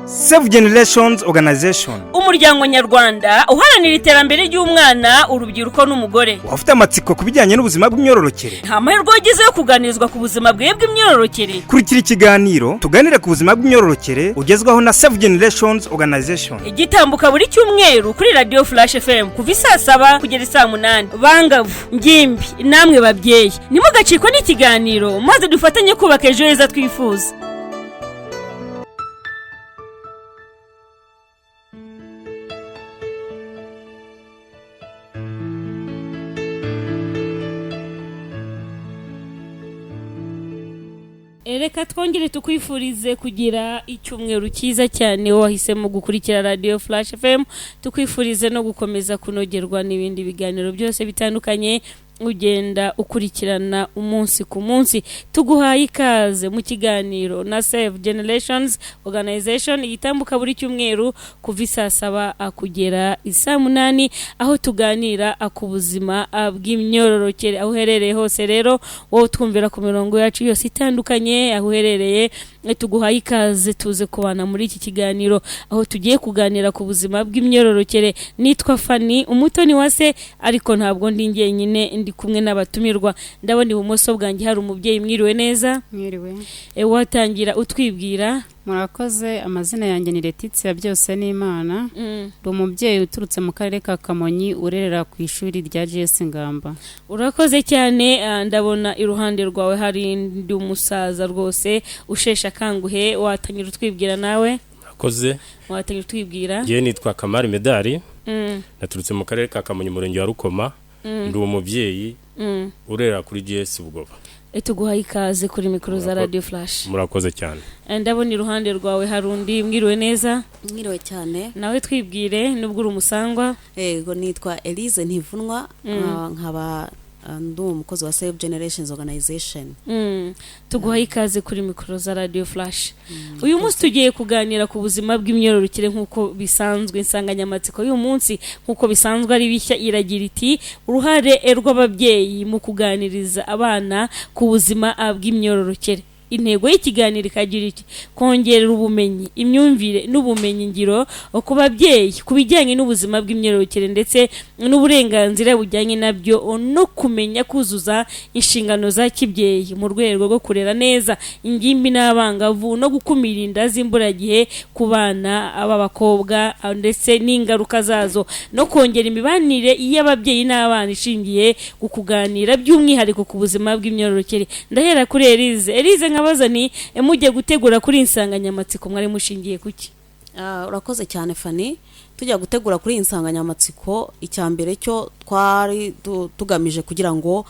Save Generations Organization, umuryango nyarwanda uharanira iterambere ry'umwana, urubyiruko n'umugore. Wafite amatsiko kubijyanye n'ubuzima bw'imyororokere. Nta mahirwe wagize yo kuganirizwa ku buzima bw'imyororokere. Kurikira ikiganiro tuganire ku buzima bw'imyororokere ugezwaho na Save Generations Organization. Igitambuka buri cyumweru kuri Radio Flash FM kuva saa 7 kugera saa 8. Bangavu, ngimbi, namwe babyeyi, nimugacikwa n'ikiganiro maze dufatanye kubaka ejo heza twifuza. Reka twongere tukwifurize kugira icyumweru cyiza cyane wahisemo gukurikira Radio Flash FM, tukwifurize no gukomeza kunogerwa n'ibindi biganiro byose bitandukanye ugenda ukurikirana umunsi ku munsi. Tuguhaye ikaze mu kiganiro na Save Generations Organization igitambuka buri cyumweru kuva saa 7 kugera saa 8, aho tuganira ku buzima bw'imyororokere. Aho uherereye hose rero wowe twumvira ku mirongo yacu yose itandukanye, aho uherereye tuguhaye ikaze tuze kubana muri iki kiganiro aho tugiye kuganira ku buzima bw'imyororokere. Nitwa Fanny umutoni wase, ariko ntabwo ndi njyenyine, ndi kumwe n'abatumirwa. Ndabona ibumoso bwanjye hari umubyeyi. Mwiriwe neza? Mwiriwe. Watangira utwibwira? Murakoze. Amazina yanjye ni Letitsi ya byose n'Imana. Ndi umubyeyi uturutse mu karere ka Kamonyi urerera ku ishuri rya GS Ngamba. Urakoze cyane. Ndabona iruhande rwawe hari ndi umusaza rwose ushesha kanguhe. Watangira utwibwira nawe? Murakoze. Watangira utwibwira? Ye nitwa Kamari Medali. Naturutse mu karere ka Kamonyi murenge wa Rukoma. Ndi umubyeyi urera kuri GS Bugoba. Tuguhaye ikaze kuri mikoro za Radio Flash. Murakoze cyane. Ndabona iruhande rwawe hari undi. Mwiriwe neza? Mwiriwe cyane. Nawe twibwire nubwo uri umusangwa. Yego, nitwa Elise Ntivunwa, nkaba ndi umukozi wa Save Generations Organization. Tuguhaye ikaze kuri mikoro za Radio Flash. Uyu munsi tugiye kuganira ku buzima bw'imyororokere nk'uko bisanzwe. Insanganyamatsiko y'uyu munsi nk'uko bisanzwe ari bishya iragira iti uruhare rw'ababyeyi mu kuganiriza abana ku buzima bw'imyororokere. Intego y'ikiganiro ikagira iki: kongerera ubumenyi, imyumvire n'ubumenyi ngiro ku babyeyi ku bijyanye n'ubuzima bw'imyororokere ndetse n'uburenganzira bujyanye nabyo, no kumenya kuzuza inshingano za kibyeyi mu rwego rwo kurera neza ingimbi n'abangavu no gukumira inda z'imburagihe ku bana b'abakobwa ndetse n'ingaruka zazo, no kongera imibanire y'ababyeyi n'abana ishingiye ku kuganira by'umwihariko ku buzima bw'imyororokere. Ndahera kuri Elise nkabaza ni mujye gutegura kuri insanganyamatsiko mwari mushingiye kuki? Urakoze cyane Fanny. Tujya gutegura kuri insanganyamatsiko, icyambere cyo twari tugamije kugira ngo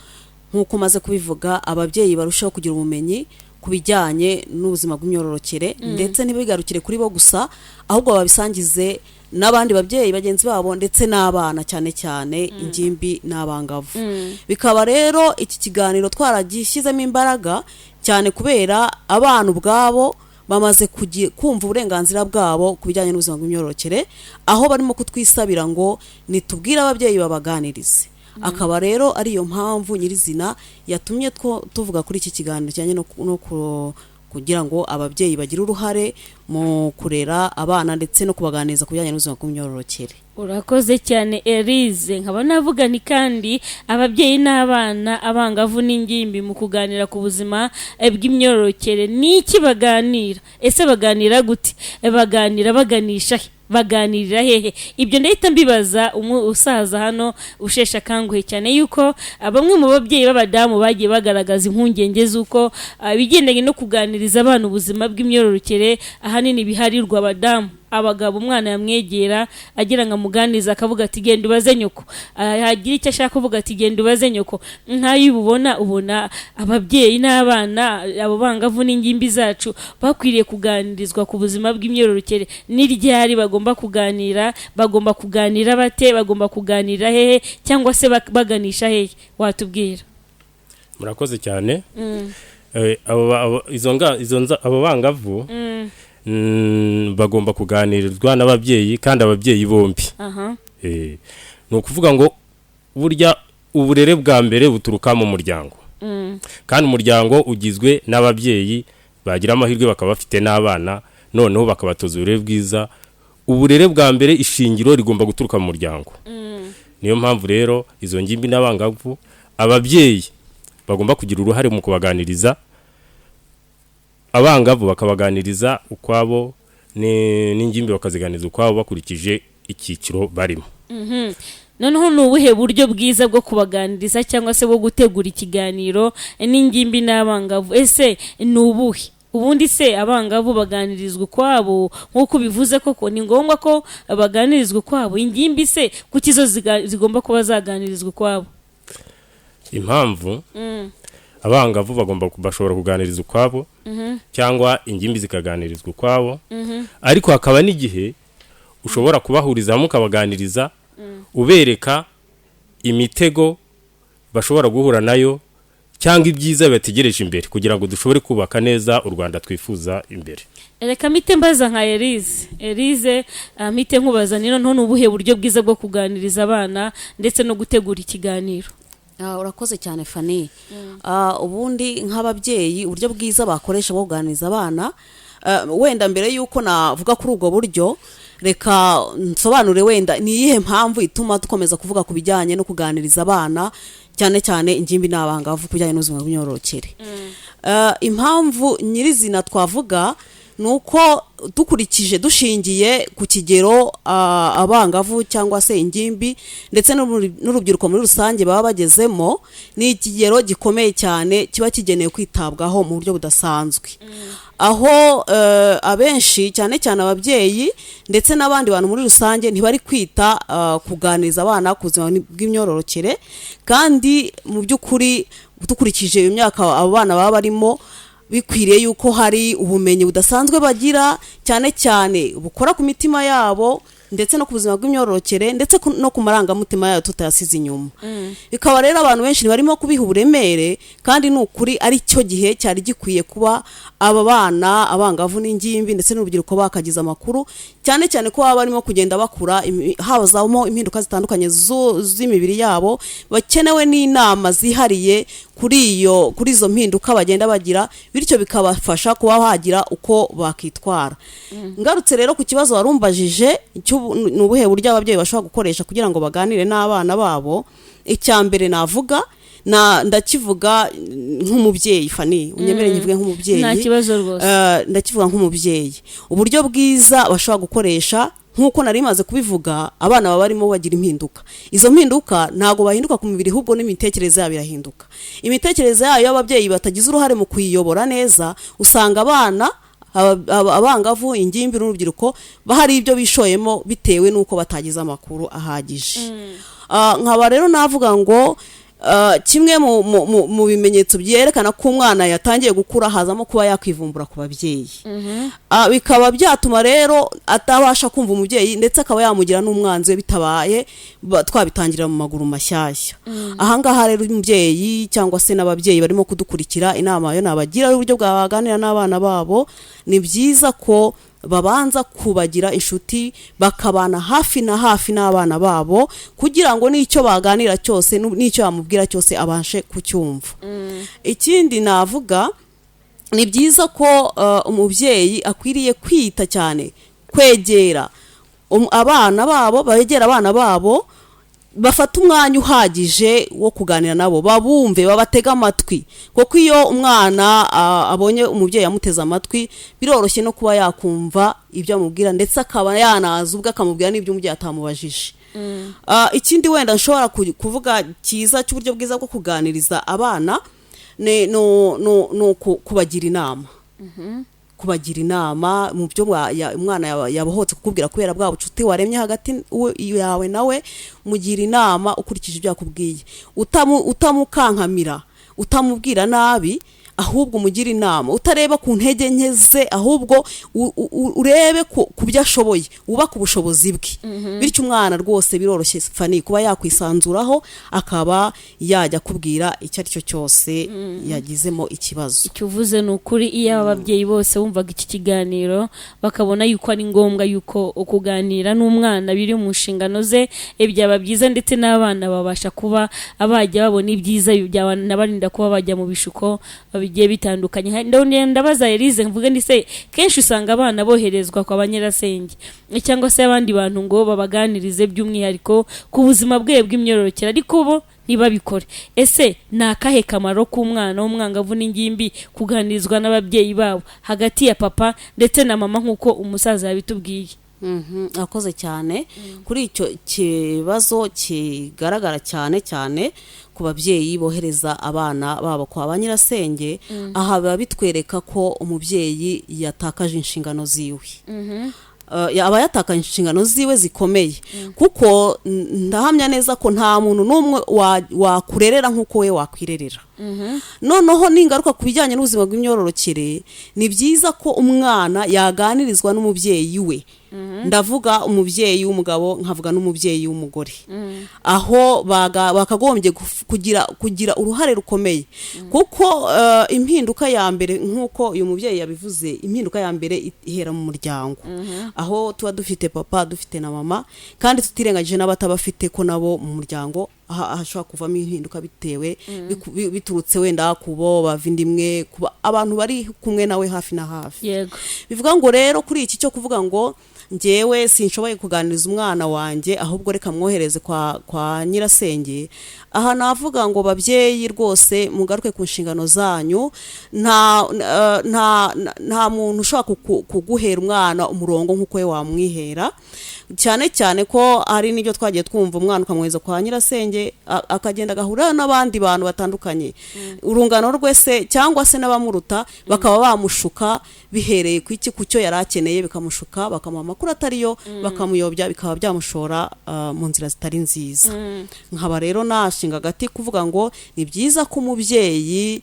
nkuko umaze kubivuga ababyeyi barushaho kugira ubumenyi ku bijyanye n'ubuzima bw'imyororokere, ndetse ntibigarukire kuri bo gusa ahubwo babisangize n'abandi babyeyi bagenzi babo ndetse n'abana, cyane cyane ingimbi n'abangavu. Bikaba rero iki kiganiro twaragishyizemo imbaraga cyane kubera abana ubwabo bamaze kumva uburenganzira bwabo ku bijyanye n'ubuzima bw'imyororokere, aho barimo kutwisabira ngo nitubwire ababyeyi babaganirize. Akaba rero ari yo mpamvu nyirizina yatumye tuvuga kuri iki kiganiro cyane no kugira ngo ababyeyi bagire uruhare mu kurera abana ndetse no kubaganiriza ku bijyanye n'ubuzima bw'imyororokere. Urakoze cyane Elise. Nkaba navuga ni kandi ababyeyi n'abana, abangavu n'ingimbi mu kuganira ku buzima bw'imyororokere niki baganira? Ese baganira gute? Baganira baganisha baganirira hehe? Ibyo ndahita mbibaza umusaza hano ushesha kanguhe cyane yuko bamwe mu babyeyi b'abadamu bagiye bagaragaza impungenge z'uko bigendanye no kuganiriza abana ubuzima bw'imyororokere ahanini biharirwa abadamu. Abagabo umwana yamwegera agira ngo amuganize akavuga ati genda ubaze nyoko, hagira icyo ashaka kuvuga ati genda ubaze nyoko. Nkayo ubona ababyeyi n'abana abo bangavu n'ingimbi zacu bakwiriye kuganirizwa ku buzima bw'imyororokere. N'iryari bagomba kuganira bate, bagomba kuganira hehe, cyangwa se baganisha hehe? Watubwira? Murakoze cyane. Abo bangavu bagomba kuganirizwa n'ababyeyi kandi ababyeyi bombi. Ni ukuvuga ngo burya uburere bwa mbere buturuka mu muryango, kandi umuryango ugizwe n'ababyeyi bagira amahirwe bakaba bafite n'abana noneho bakabatoza uburere bwiza. Uburere bwa mbere ishingiro rigomba guturuka mu muryango. Niyo mpamvu rero izo ngimbi n'abangavu ababyeyi bagomba kugira uruhare mu kubaganiriza, abangavu bakabaganiriza ukwabo n'ingimbi bakaziganiriza ukwabo bakurikije icyiciro barimo. noneho ni ubuhe buryo bwiza bwo kubaganiriza cyangwa se bwo gutegura ikiganiro n'ingimbi n'abangavu? Ese ni ubuhe? Ubundi se abangavu baganirizwa ukwabo nk'uko bivuze koko ni ngombwa ko baganirizwa ukwabo? Ingimbi se kuki zo zigomba kuba zaganirizwa ukwabo? Impamvu abangavu bashobora kuganiriza ukwabo cyangwa ingimbi zikaganirizwa ukwabo, ariko hakaba n'igihe ushobora kubahuriza hamwe ukabaganiriza ubereka imitego bashobora guhura nayo cyangwa ibyiza bategereje imbere kugira ngo dushobore kubaka neza u Rwanda twifuza imbere. Reka mite mbaza nka Elise mite nkubaza ni none ubuhe buryo bwiza bwo kuganiriza abana ndetse no gutegura ikiganiro? Urakoze cyane Fanny. Ubundi nk'ababyeyi uburyo bwiza bakoresha bwo kuganiriza abana, wenda mbere yuko navuga kuri ubwo buryo reka nsobanure wenda ni iyihe mpamvu ituma dukomeza kuvuga ku bijyanye no kuganiriza abana cyane cyane ingimbi n'abangavu kujyanye n'ubuzima bw'imyororokere. Impamvu nyirizina twavuga nuko dukurikije dushingiye ku kigero abangavu cyangwa se ingimbi ndetse n'urubyiruko muri rusange baba bagezemo, ni ikigero gikomeye cyane kiba kigenewe kwitabwaho mu buryo budasanzwe. Aho abenshi cyane cyane ababyeyi ndetse n'abandi bantu muri rusange ntibari kwita kuganiriza abana ku buzima bw'imyororokere, kandi mu by'ukuri dukurikije imyaka abo bana baba barimo bikwiriye yuko hari ubumenyi budasanzwe bagira cyane cyane bukora ku mitima yabo ndetse no ku buzima bw'imyororokere ndetse no ku marangamutima yayo tutayasize inyuma. Bikaba rero abantu benshi barimo kubiha uburemere, kandi ni ukuri ari cyo gihe cyari gikwiye kuba aba bana abangavu n'ingimbi ndetse n'urubyiruko bakagiza amakuru, cyane cyane ko baba barimo kugenda bakura habazamo impinduka zitandukanye z'imibiri yabo, bakenewe n'inama zihariye kuri izo mpinduka bagenda bagira, bityo bikabafasha kuba hagira uko bakitwara. Ngarutse rero ku kibazo warumbajije ni ubuhe buryo ababyeyi bashobora gukoresha kugira ngo baganire n'abana babo, icya mbere navuga ndakivuga nk'umubyeyi Fanny, unyemere nyivuge nk'umubyeyi. Nta kibazo rwose. Ndakivuga nk'umubyeyi. Uburyo bwiza bashobora gukoresha nk'uko nari maze kubivuga, abana baba barimo bagira impinduka. Izo mpinduka ntago bahinduka ku mibiri, ahubwo n'imitekerereze yabo irahinduka. Imitekerereze yayo y'ababyeyi batagize uruhare mu kuyiyobora neza, usanga abana abangavu ingimbi n'urubyiruko bahari ibyo bishoyemo bitewe n'uko batagize amakuru ahagije. Nkaba rero navuga ngo kimwe mu bimenyetso byerekana ko umwana yatangiye gukura hazamo kuba yakwivumbura ku babyeyi. Bikaba byatuma rero atabasha kumva umubyeyi ndetse akaba yamugira n'umwanzi we, bitabaye twabitangira mu maguru mashyashya. Ahangaha rero umubyeyi cyangwa se n'ababyeyi barimo kudukurikira, inama yo nabagira uburyo bwabaganira n'abana babo, ni byiza ko babanza kubagira inshuti, bakabana hafi na hafi n'abana babo kugira ngo n'icyo baganira cyose n'icyo bamubwira cyose abashe kucyumva. Ikindi navuga, ni byiza ko umubyeyi akwiriye kwita cyane kwegera abana babo, begera abana babo, bafata umwanya uhagije wo kuganira nabo, babumve, babatega amatwi, kuko iyo umwana abonye umubyeyi yamuteze amatwi biroroshye no kuba yakumva ibyo amubwira ndetse akaba yanaza ubwo akamubwira n'ibyo umubyeyi atamubajije. Ikindi wenda nshobora kuvuga cyiza cy'uburyo bwiza bwo kuganiriza abana no kubagira inama. Kubagira inama mu byo umwana yabohotse kukubwira kubera bwa bucuti waremye hagati yawe nawe, mugira inama ukurikije ibyo yakubwiye, utamukankamira, utamubwira nabi, ahubwo umugira inama utareba ku ntege nke ze, ahubwo urebe ku byo ashoboye, wubaka ubushobozi bwe. Bityo umwana rwose biroroshye Fanny kuba yakwisanzuraho, akaba yajya kubwira icyo ari cyo cyose yagizemo ikibazo. Icyo uvuze ni ukuri. Iyo ababyeyi bose bumvaga iki kiganiro bakabona yuko ari ngombwa yuko kuganira n'umwana biri mu nshingano ze, byaba byiza ndetse n'abana babasha kuba abajya babona ibyiza, byanabarinda kuba bajya mu bishuko bigiye bitandukanye. Ndabaza Elise mvuge ndi se kenshi usanga abana boherezwa kwa banyirasenge cyangwa se abandi bantu ngo babaganirize by'umwihariko ku buzima bwe bw'imyororokere, ariko bo ntibabikore. Ese ni akahe kamaro k'umwana w'umwangavu n'ingimbi kuganirizwa n'ababyeyi babo hagati ya papa ndetse na mama nk'uko umusaza yabitubwiye? Akoze cyane kuri icyo kibazo kigaragara cyane cyane ku babyeyi bohereza abana babo kwa banyirasenge. Aha biba bitwereka ko umubyeyi yatakaje inshingano ziwe, aba yatakaje inshingano ziwe zikomeye, kuko ndahamya neza ko nta muntu n'umwe wakurerera nk'uko we wakwirerera. Noneho n'ingaruka ku bijyanye n'ubuzima bw'imyororokere, ni byiza ko umwana yaganirizwa n'umubyeyi we. Ndavuga umubyeyi w'umugabo nkavuga n'umubyeyi w'umugore, aho bakagombye kugira uruhare rukomeye, kuko impinduka ya mbere nk'uko uyu mubyeyi yabivuze, impinduka ya mbere ihera mu muryango, aho tuba dufite papa dufite na mama, kandi tutirengagije n'abatabafite ko nabo mu muryango hashobora kuvamo impinduka bitewe biturutse wenda kubo bavindimwe, kuba abantu bari kumwe nawe hafi na hafi. Yego, bivuga ngo rero kuri iki cyo kuvuga ngo njyewe sinshoboye kuganiriza umwana wanjye, ahubwo reka mwohereze kwa nyirasenge. Aha navuga ngo babyeyi rwose mugaruke ku nshingano zanyu. Nta muntu ushobora kuguhera umwana umurongo nk'uko we wamwihera, cyane cyane ko hari n'ibyo twagiye twumva umwana ukamwohereza kwa nyirasenge akagenda agahura n'abandi bantu batandukanye, urungano rwe se cyangwa se n'abamuruta bakaba bamushuka bihereye ku cyo yari akeneye, bikamushuka bakamuha amakuru atariyo, bakamuyobya, bikaba byamushora mu nzira zitari nziza. Nkaba rero nashinga agati kuvuga ngo ni byiza ko umubyeyi,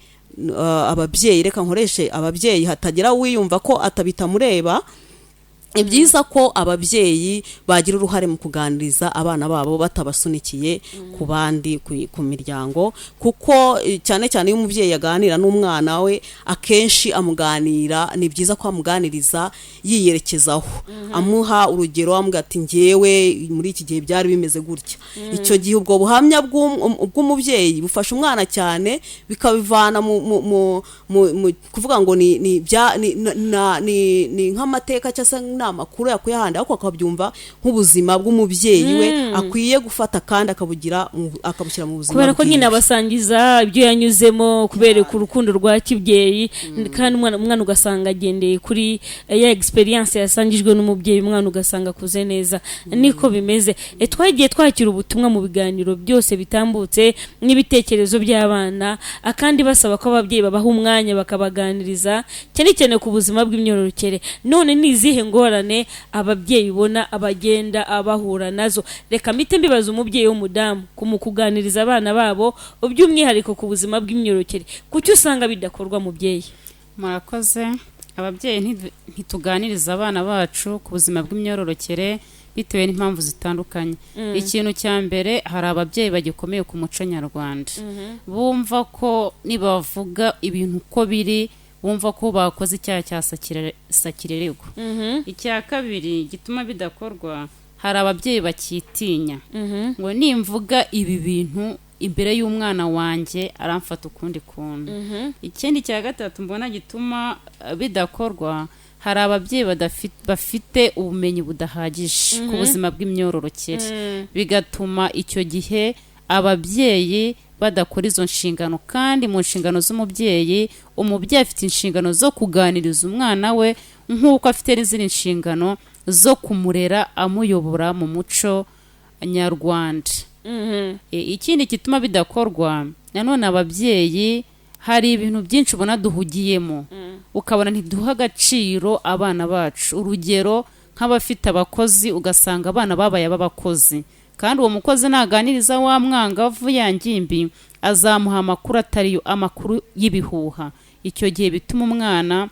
ababyeyi, reka nkoreshe ababyeyi hatagira wiyumva ko atabitamureba, ni byiza ko ababyeyi bagira uruhare mu kuganiriza abana babo batabasunikiye ku bandi, ku miryango, kuko cyane cyane iyo umubyeyi yaganira n'umwana we akenshi amuganira, ni byiza ko amuganiriza yiyerekezaho, amuha urugero, amuga ati njyewe muri iki gihe byari bimeze gutya. Icyo gihe ubwo buhamya bw'umubyeyi bufasha umwana cyane, bikabivana mu kuvuga ngo ni nk'amateka cyangwa amakuru yakuye ahandi, ariko akabyumva nk'ubuzima bw'umubyeyi we akwiye gufata kandi akabushyira mu buzima, kubera ko nyine abasangiza ibyo yanyuzemo, kubera ku rukundo rwa kibyeyi, kandi umwana ugasanga agendeye kuri ya experience yasangijwe n'umubyeyi, umwana ugasanga akuze neza. Niko bimeze. Twagiye twakira ubutumwa mu biganiro byose bitambutse n'ibitekerezo by'abana, akandi basaba ko ababyeyi babaha umwanya bakabaganiriza cyane cyane ku buzima bw'imyororokere. None ni izihe ngorane ababyeyi bona abagenda abahura nazo? Reka mite mbibaza umubyeyi w'umudamu kumukuganiriza abana babo by'umwihariko ku buzima bw'imyororokere, kuki usanga bidakorwa mubyeyi? Murakoze. Ababyeyi ntituganiriza abana bacu ku buzima bw'imyororokere bitewe n'impamvu zitandukanye. Ikintu cya mbere, hari ababyeyi bagikomeye ku muco nyarwanda, bumva ko nibavuga ibintu uko biri, bumva ko bakoze icyaha cya sakirerego. Icya kabiri gituma bidakorwa, hari ababyeyi bakitinya ngo nimvuga ibi bintu imbere y'umwana wanjye aramfata ukundi kuntu. Ikindi cya gatatu mbona gituma bidakorwa, hari ababyeyi bafite ubumenyi budahagije ku buzima bw'imyororokere, bigatuma icyo gihe ababyeyi badakora izo nshingano. Kandi mu nshingano z'umubyeyi, umubyeyi afite inshingano zo kuganiriza umwana we nk'uko afite n'izindi nshingano zo kumurera amuyobora mu muco nyarwanda. Ikindi gituma bidakorwa, nanone ababyeyi hari ibintu byinshi ubona duhugiyemo, ukabona ntiduha agaciro abana bacu. Urugero, nk'abafite abakozi, ugasanga abana babaye ab'abakozi, kandi uwo mukozi naganiriza wa mwangavu ya ngimbi azamuha amakuru atariyo, amakuru y'ibihuha. Icyo gihe bituma umwana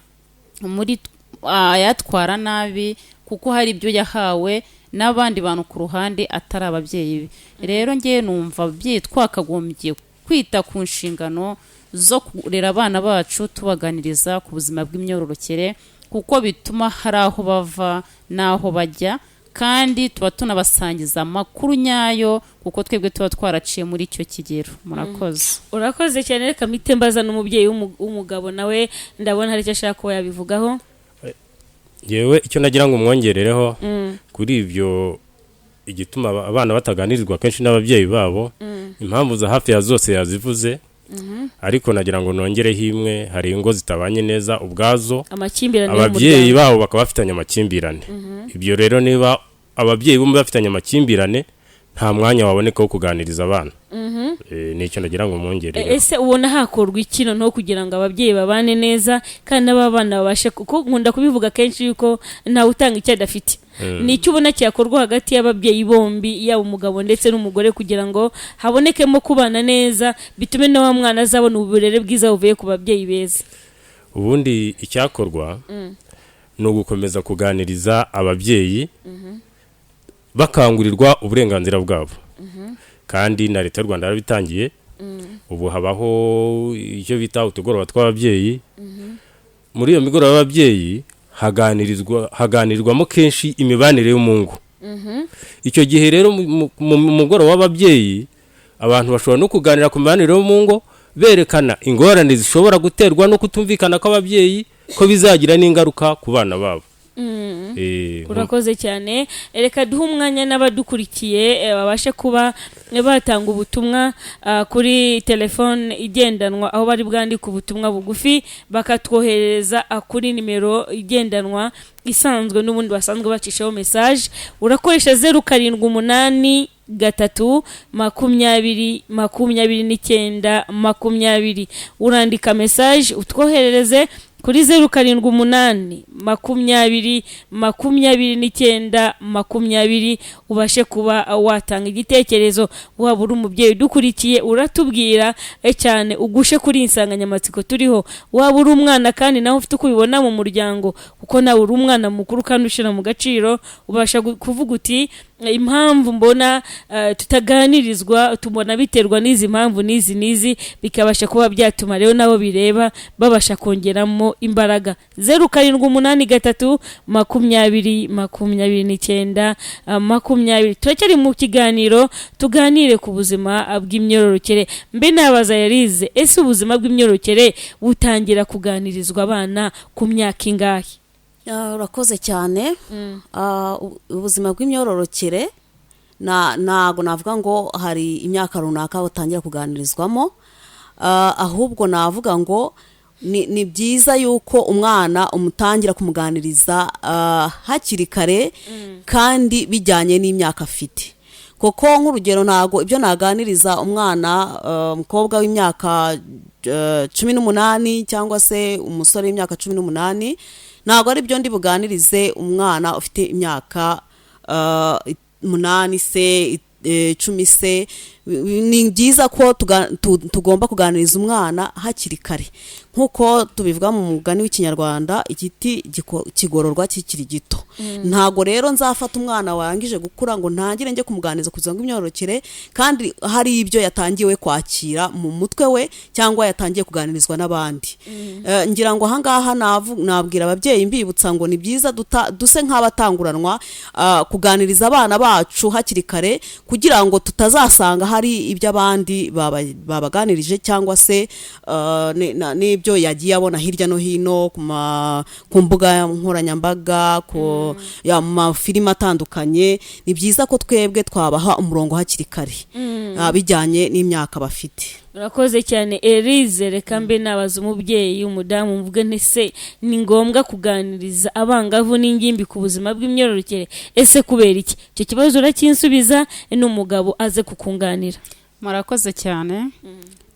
ayatwara nabi, kuko hari ibyo yahawe n'abandi bantu ku ruhande atari ababyeyi be. Rero ngewe numva ababyeyi twakagombye kwita ku nshingano zo kurera abana bacu, tubaganiriza ku buzima bw'imyororokere, kuko bituma hari aho bava n'aho bajya, kandi tuba tunabasangiza amakuru nyayo kuko twebwe tuba twaraciye muri icyo kigero. Murakoze. Urakoze cyane, reka mpite mbaza n'umubyeyi w'umugabo nawe ndabona hari icyo ashaka kuba yabivugaho. yewe icyo nagira ngo mwongerereho kuri ibyo igituma abana bataganirizwa kenshi n'ababyeyi babo, impamvu za hafi ya zose yazivuze, ariko nagira ngo nongereho imwe. Hari ingo zitabanye neza ubwazo, ababyeyi babo bakaba bafitanye amakimbirane. Ibyo rero niba ababyeyi bombi bafitanye amakimbirane, nta mwanya waboneka wo kuganiriza abana. Nicyo nagira ngo mwongerereho. Ese ubona hakorwa iki no kugira ngo ababyeyi babane neza kandi n'abana babashe, kuko nkunda kubivuga kenshi yuko ntawe utanga icyo adafite. Ni icyo ubona cyakorwa hagati y'ababyeyi bombi, yaba umugabo ndetse n'umugore, kugira ngo habonekemo kubana neza, bitume na wa mwana azabona uburere bwiza buvuye ku babyeyi beza. Ubundi icyakorwa ni ugukomeza kuganiriza ababyeyi, bakangurirwa uburenganzira bwabo. Kandi na leta y'u Rwanda yarabitangiye. Ubu habaho icyo bita utugoroba tw'ababyeyi. Muri iyo migoroba y'ababyeyi haganirirwamo kenshi imibanire yo mu ngo. Icyo gihe rero mu mugoroba w'ababyeyi abantu bashobora no kuganira ku mibanire yo mu ngo, berekana ingorane zishobora guterwa no kutumvikana kw'ababyeyi, ko bizagira n'ingaruka ku bana babo. Urakoze cyane, reka duhe umwanya n'abadukurikiye babashe kuba batanga ubutumwa kuri telefone igendanwa, aho bari bwandike ubutumwa bugufi bakatwohereza kuri nimero igendanwa isanzwe n'ubundi basanzwe bacishaho message. Urakoresha 0783 20 urandika message utwoherereze kuri 0783 20 ubashe kuba watanga igitekerezo. Waba uri umubyeyi dukurikiye uratubwira cyane ugushe kuri insanganyamatsiko turiho. Waba uri umwana kandi nawe ufite kubibona mu muryango, kuko nawe uri umwana mukuru kandi ushira mu gaciro, ubasha kuvuga uti impamvu mbona tutaganirizwa, tubona biterwa n'izi mpamvu n'izi bikabasha kuba byatuma rero nabo bireba babasha kongeramo imbaraga. 0783 20 turacyari mu kiganiro tuganire ku buzima bw'imyororokere. Mbe nabaza Yarize, ese ubuzima bw'imyororokere butangira kuganirizwa abana ku myaka ingahe? Urakoze cyane. Ubuzima bw'imyororokere ntago navuga ngo hari imyaka runaka butangira kuganirizwamo, ahubwo navuga ngo ni byiza yuko umwana umutangira kumuganiriza hakiri kare kandi bijyanye n'imyaka afite. Koko nk'urugero, ntago ibyo naganiriza umwana umukobwa w'imyaka 18 cyangwa se umusore w'imyaka 18, ntago ari byo ndi buganirize umwana ufite imyaka 8 se 10 se. Ni byiza ko tugomba kuganiriza umwana hakiri kare, nkuko tubivuga mu mugani w'ikinyarwanda, igiti kigororwa kikiri gito. Ntago rero nzafata umwana warangije gukura ngo ntangire njye kumuganiza kugira ngo imyororokere kandi hari ibyo yatangiwe kwakira mu mutwe we cyangwa yatangiye kuganirizwa n'abandi. Ngira ngo ahangaha nabwira ababyeyi mbibutsa ngo ni byiza duse nk'abatanguranwa kuganiriza abana bacu hakiri kare, kugira ngo tutazasanga hari ibyo abandi babaganirije cyangwa se n'ibyo yagiye abona hirya no hino ku mbuga nkoranyambaga, mu mafilime atandukanye. Ni byiza ko twebwe twabaha umurongo hakiri kare bijyanye n'imyaka bafite. Urakoze cyane Elize. Reka mbe nabaza umubyeyi umudamu mvuge ntese ni ngombwa kuganiriza abangavu n'ingimbi ku buzima bw'imyororokere, ese kubera iki? Icyo kibazo urakinsubiza n'umugabo aze kukunganira. Murakoze cyane.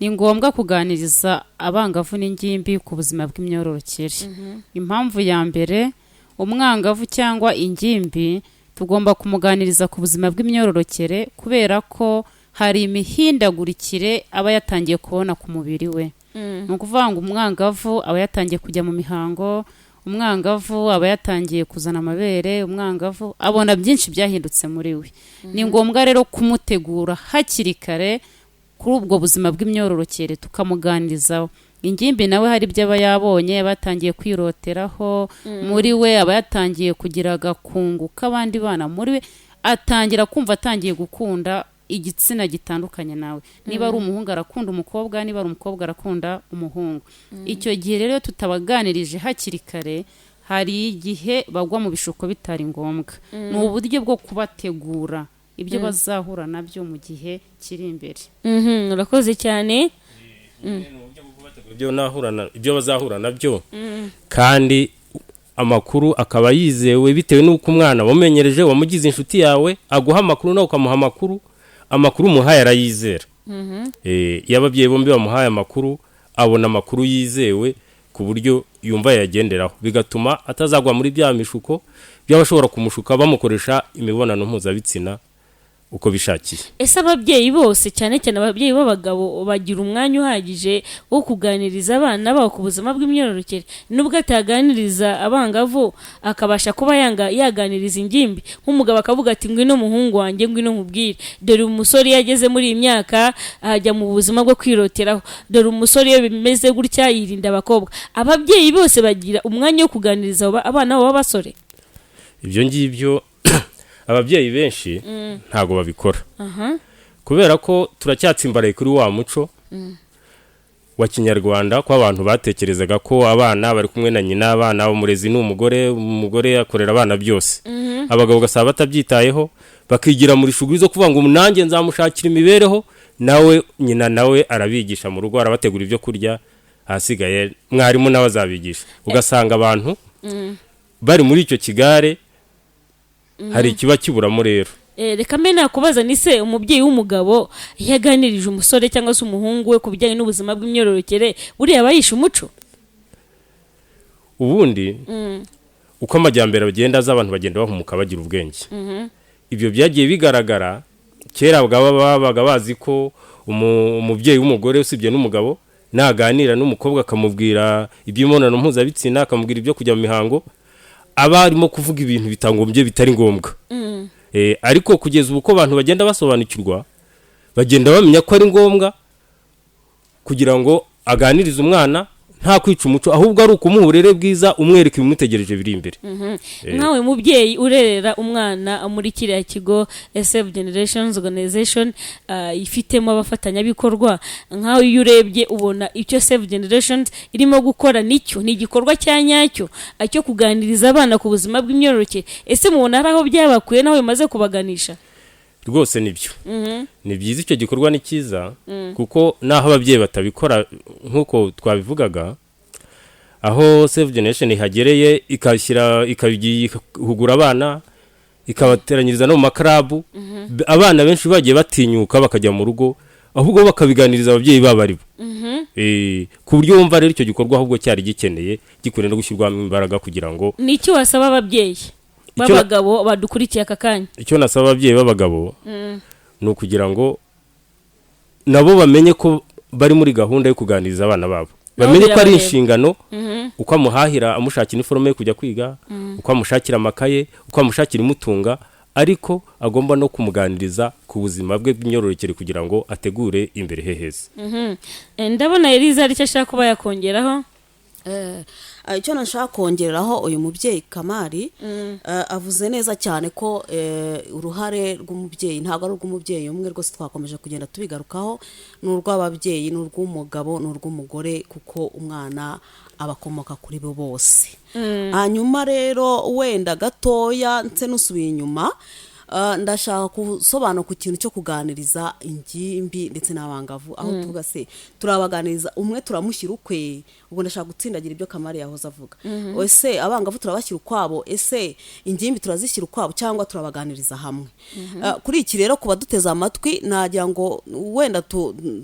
Ni ngombwa kuganiriza abangavu n'ingimbi ku buzima bw'imyororokere. Impamvu ya mbere, umwangavu cyangwa ingimbi tugomba kumuganiriza ku buzima bw'imyororokere kubera ko hari imihindagurikire aba yatangiye kubona ku mubiri we. Ni ukuvuga ngo umwangavu aba yatangiye kujya mu mihango, umwangavu aba yatangiye kuzana amabere, umwangavu abona byinshi byahindutse muri we. Ni ngombwa rero kumutegura hakiri kare kuri ubwo buzima bw'imyororokere, tukamuganirizaho ingimbi nawe hari ibyo aba yabonye batangiye kwiroteraho muri we aba yatangiye kugira agakungu k'abandi bana muri we atangira kumva atangiye gukunda igitsina gitandukanye nawe niba ari umuhungu arakunda umukobwa niba ari umukobwa arakunda umuhungu icyo gihe rero tutabaganirije hakiri kare hari igihe bagwa mu bishuko bitari ngombwa ni uburyo bwo kubategura ibyo bazahura nabyo mu gihe kiri imbere urakoze cyane ibyo bazahura nabyo kandi amakuru akaba yizewe bitewe n'uko umwana wamenyereje wamugize inshuti yawe aguha amakuru nawe ukamuha amakuru umuhaye arayizera iyo ababyeyi bombi bamuhaye amakuru abona amakuru yizewe ku buryo yumva yagenderaho bigatuma atazagwa muri bya mishuko by'abashobora kumushuka bamukoresha imibonano mpuzabitsina uko bishakiye. Ese ababyeyi bose cyane cyane ababyeyi b'abagabo bagira umwanya uhagije wo kuganiriza abana babo ku buzima bw'imyororokere nubwo ataganiriza abangavu akabasha kuba yaganiriza ingimbi nk'umugabo akavuga ati ngwino muhungu wanjye ngwino nkubwire dore umusore yageze muri iyi myaka ajya mu buzima bwo kwiroteraho dore umusore iyo bimeze gutya yirinda abakobwa. Ababyeyi bose bagira umwanya wo kuganiriza abana babo b'abasore. Ibyo ngibyo ababyeyi benshi ntago babikora kubera ko turacyatsimbaraye kuri wa muco wa kinyarwanda ko abantu batekerezaga ko abana bari kumwe na nyina, abana umurezi ni umugore akorera abana byose. Abagabo gasaba batabyitayeho bakigira muri shuguri zo kuvuga ngo nanjye nzamushakira imibereho nawe nyina nawe arabigisha mu rugo arabategura ibyo kurya hasigaye mwarimu nawe azabigisha. Ugasanga abantu bari muri icyo kigare hari ikiba kiburamo rero. Reka mbe nakubaza ni se umubyeyi w'umugabo yaganirije umusore cyangwa se umuhungu we ku bijyanye n'ubuzima bw'imyororokere buriya abayisha umuco? Ubundi uko amajyambere bagenda abantu bagenda bahumuka bagira ubwenge. Ibyo byagiye bigaragara kera babaga bazi ko umubyeyi w'umugore usibye n'umugabo naganira n'umukobwa akamubwira iby'imibonano mpuzabitsina akamubwira ibyo kujya mu mihango aba arimo kuvuga ibintu bitangombye bitari ngombwa. Ariko kugeza ubu ko abantu bagenda basobanukirwa bagenda bamenya ko ari ngombwa kugira ngo aganirize umwana nta kwica umuco ahubwo ari ukumuha uburere bwiza umwereka ibimutegereje biri imbere. Nkawe mubyeyi urerera umwana muri kiriya kigo Save Generations Organization ifitemo abafatanyabikorwa nkawe iyo urebye ubona icyo Save Generations irimo gukora nicyo ni igikorwa cya nyacyo cyo kuganiriza abana ku buzima bw'imyororokere. Ese mubona hari aho byabakuye nawe bimaze kubaganisha? Rwose nibyo. Ni byiza icyo gikorwa ni cyiza kuko naho ababyeyi batabikora nkuko twabivugaga aho Save Generation ihagereye ikahugura abana ikabateranyiriza no mu maklabu abana benshi bagiye batinyuka bakajya mu rugo ahubwo bakabiganiriza ababyeyi babo aribo. Ku buryo wumva rero icyo gikorwa ahubwo cyari gikeneye gikwiriye no gushyirwamo imbaraga kugira ngo nicyo wasaba ababyeyi babagabo badukurikiye aka kanya. Icyo nasaba ababyeyi babagabo ni ukugira ngo nabo bamenye ko bari muri gahunda yo kuganiriza abana babo, bamenye ko ari inshingano uko amuhahira amushakira iniforume yo kujya kwiga, uko amushakira amakaye, uko amushakira imutunga, ariko agomba no kumuganiriza ku buzima bwe bw'imyororokere kugira ngo ategure imbere heheza. Ndabona Eliza ari cyo ashaka kuba yakongeraho. Icyo nashaka kongeraho uyu mubyeyi Kamari avuze neza cyane ko uruhare rw'umubyeyi ntabwo ari urw'umubyeyi umwe rwose twakomeje kugenda tubigarukaho ni urw'ababyeyi ni urw'umugabo ni urw'umugore kuko umwana abakomoka kuri bo bose. Hanyuma rero wenda gatoya nse nusubiye inyuma ndashaka gusobanura ku kintu cyo kuganiriza ingimbi ndetse n'abangavu aho tuvuga se turabaganiriza umwe turamushyira ukwe ubwo ndashaka gutsindagira ibyo Kamari yahoze avuga. Ese abangavu turabashyira ukwabo ese ingimbi turazishyira ukwabo cyangwa turabaganiriza hamwe? Kuri iki rero kuba duteze amatwi nagira ngo wenda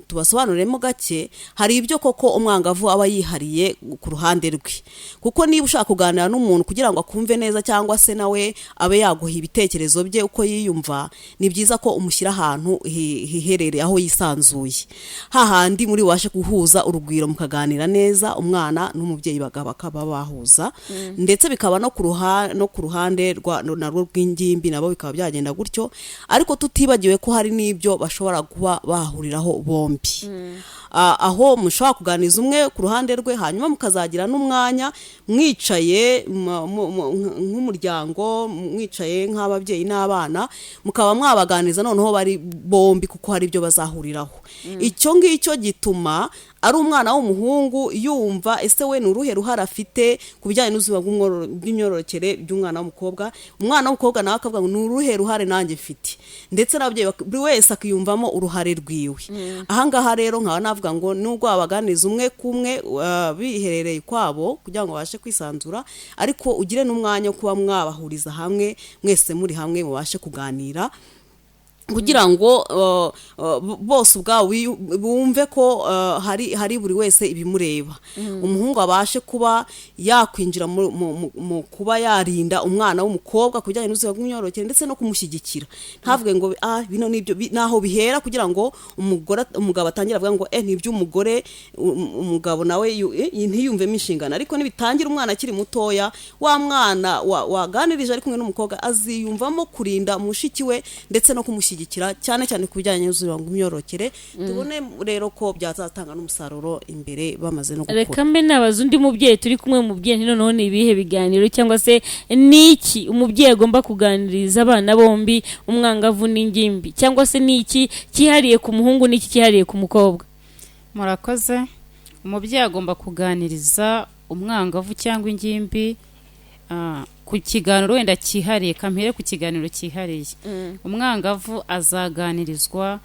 tubasobanuremo gake hari ibyo koko umwangavu aba yihariye ku ruhande rwe kuko niba ushaka kuganira n'umuntu kugira ngo akumve neza cyangwa se nawe abe yaguha ibitekerezo bye uko yiyumva ni byiza ko umushyira ahantu hiherereye aho yisanzuye hahandi muri washe guhuza urugwiro mukaganira neza umwana n'umubyeyi bakaba bahuza ndetse bikaba no ku ruhande narwo rw'ingimbi nabo bikaba byagenda gutyo ariko tutibagiwe ko hari n'ibyo bashobora kuba bahuriraho bombi. aho mushobora kuganiriza umwe ku ruhande rwe hanyuma mukazagira n'umwanya mwicaye nk'umuryango, mwicaye nk'ababyeyi n'abana, mukaba mwabaganiriza noneho bari bombi kuko hari ibyo bazahuriraho. Icyo ngicyo gituma ari umwana w'umuhungu yumva ese we ni uruhe ruhare afite ku bijyanye n'ubuzima bw'imyororokere by'umwana w'umukobwa. Umwana w'umukobwa nawe akavuga ngo ni uruhe ruhare nanjye mfite, ndetse n'ababyeyi buri wese akiyumvamo uruhare rwiwe. Ahangaha rero nkaba navuga ngo nubwo wabaganiriza umwe kumwe biherereye kwabo kugira ngo babashe kwisanzura, ariko ugire n'umwanya wo kuba mwabahuriza hamwe mwese muri hamwe mubashe kuganira kugira ngo bose ubwabo bumve ko hari buri wese ibimureba. Umuhungu abashe kuba yakwinjira mu kuba yarinda umwana w'umukobwa ku bijyanye n'ubuzima bw'imyororokere ndetse no kumushyigikira, ntavuge ngo bino nibyo naho bihera kugira ngo umugabo atangira avuga ngo n'iby'umugore, umugabo nawe ntiyumvemo inshingano. Ariko nibitangira umwana akiri mutoya, wa mwana waganirije ari kumwe n'umukobwa aziyumvamo kurinda mushiki we ndetse no kumushyigikira cyane cyane ku bijyanye n'ubuzima bw'imyororokere. Tubone rero ko byazatanga n'umusaruro imbere bamaze no gukura. Reka mbe nabaza undi mubyeyi turi kumwe mu mubyeyi noneho ni ibihe biganiro cyangwa se niki umubyeyi agomba kuganiriza abana bombi, umwangavu n'ingimbi, cyangwa se niki kihariye ku muhungu n'iki kihariye ku mukobwa? Murakoze. Umubyeyi agomba kuganiriza umwangavu cyangwa ingimbi ku kiganiro wenda cyihariye. Kampere ku kiganiro cyihariye. Umwangavu azaganirizwa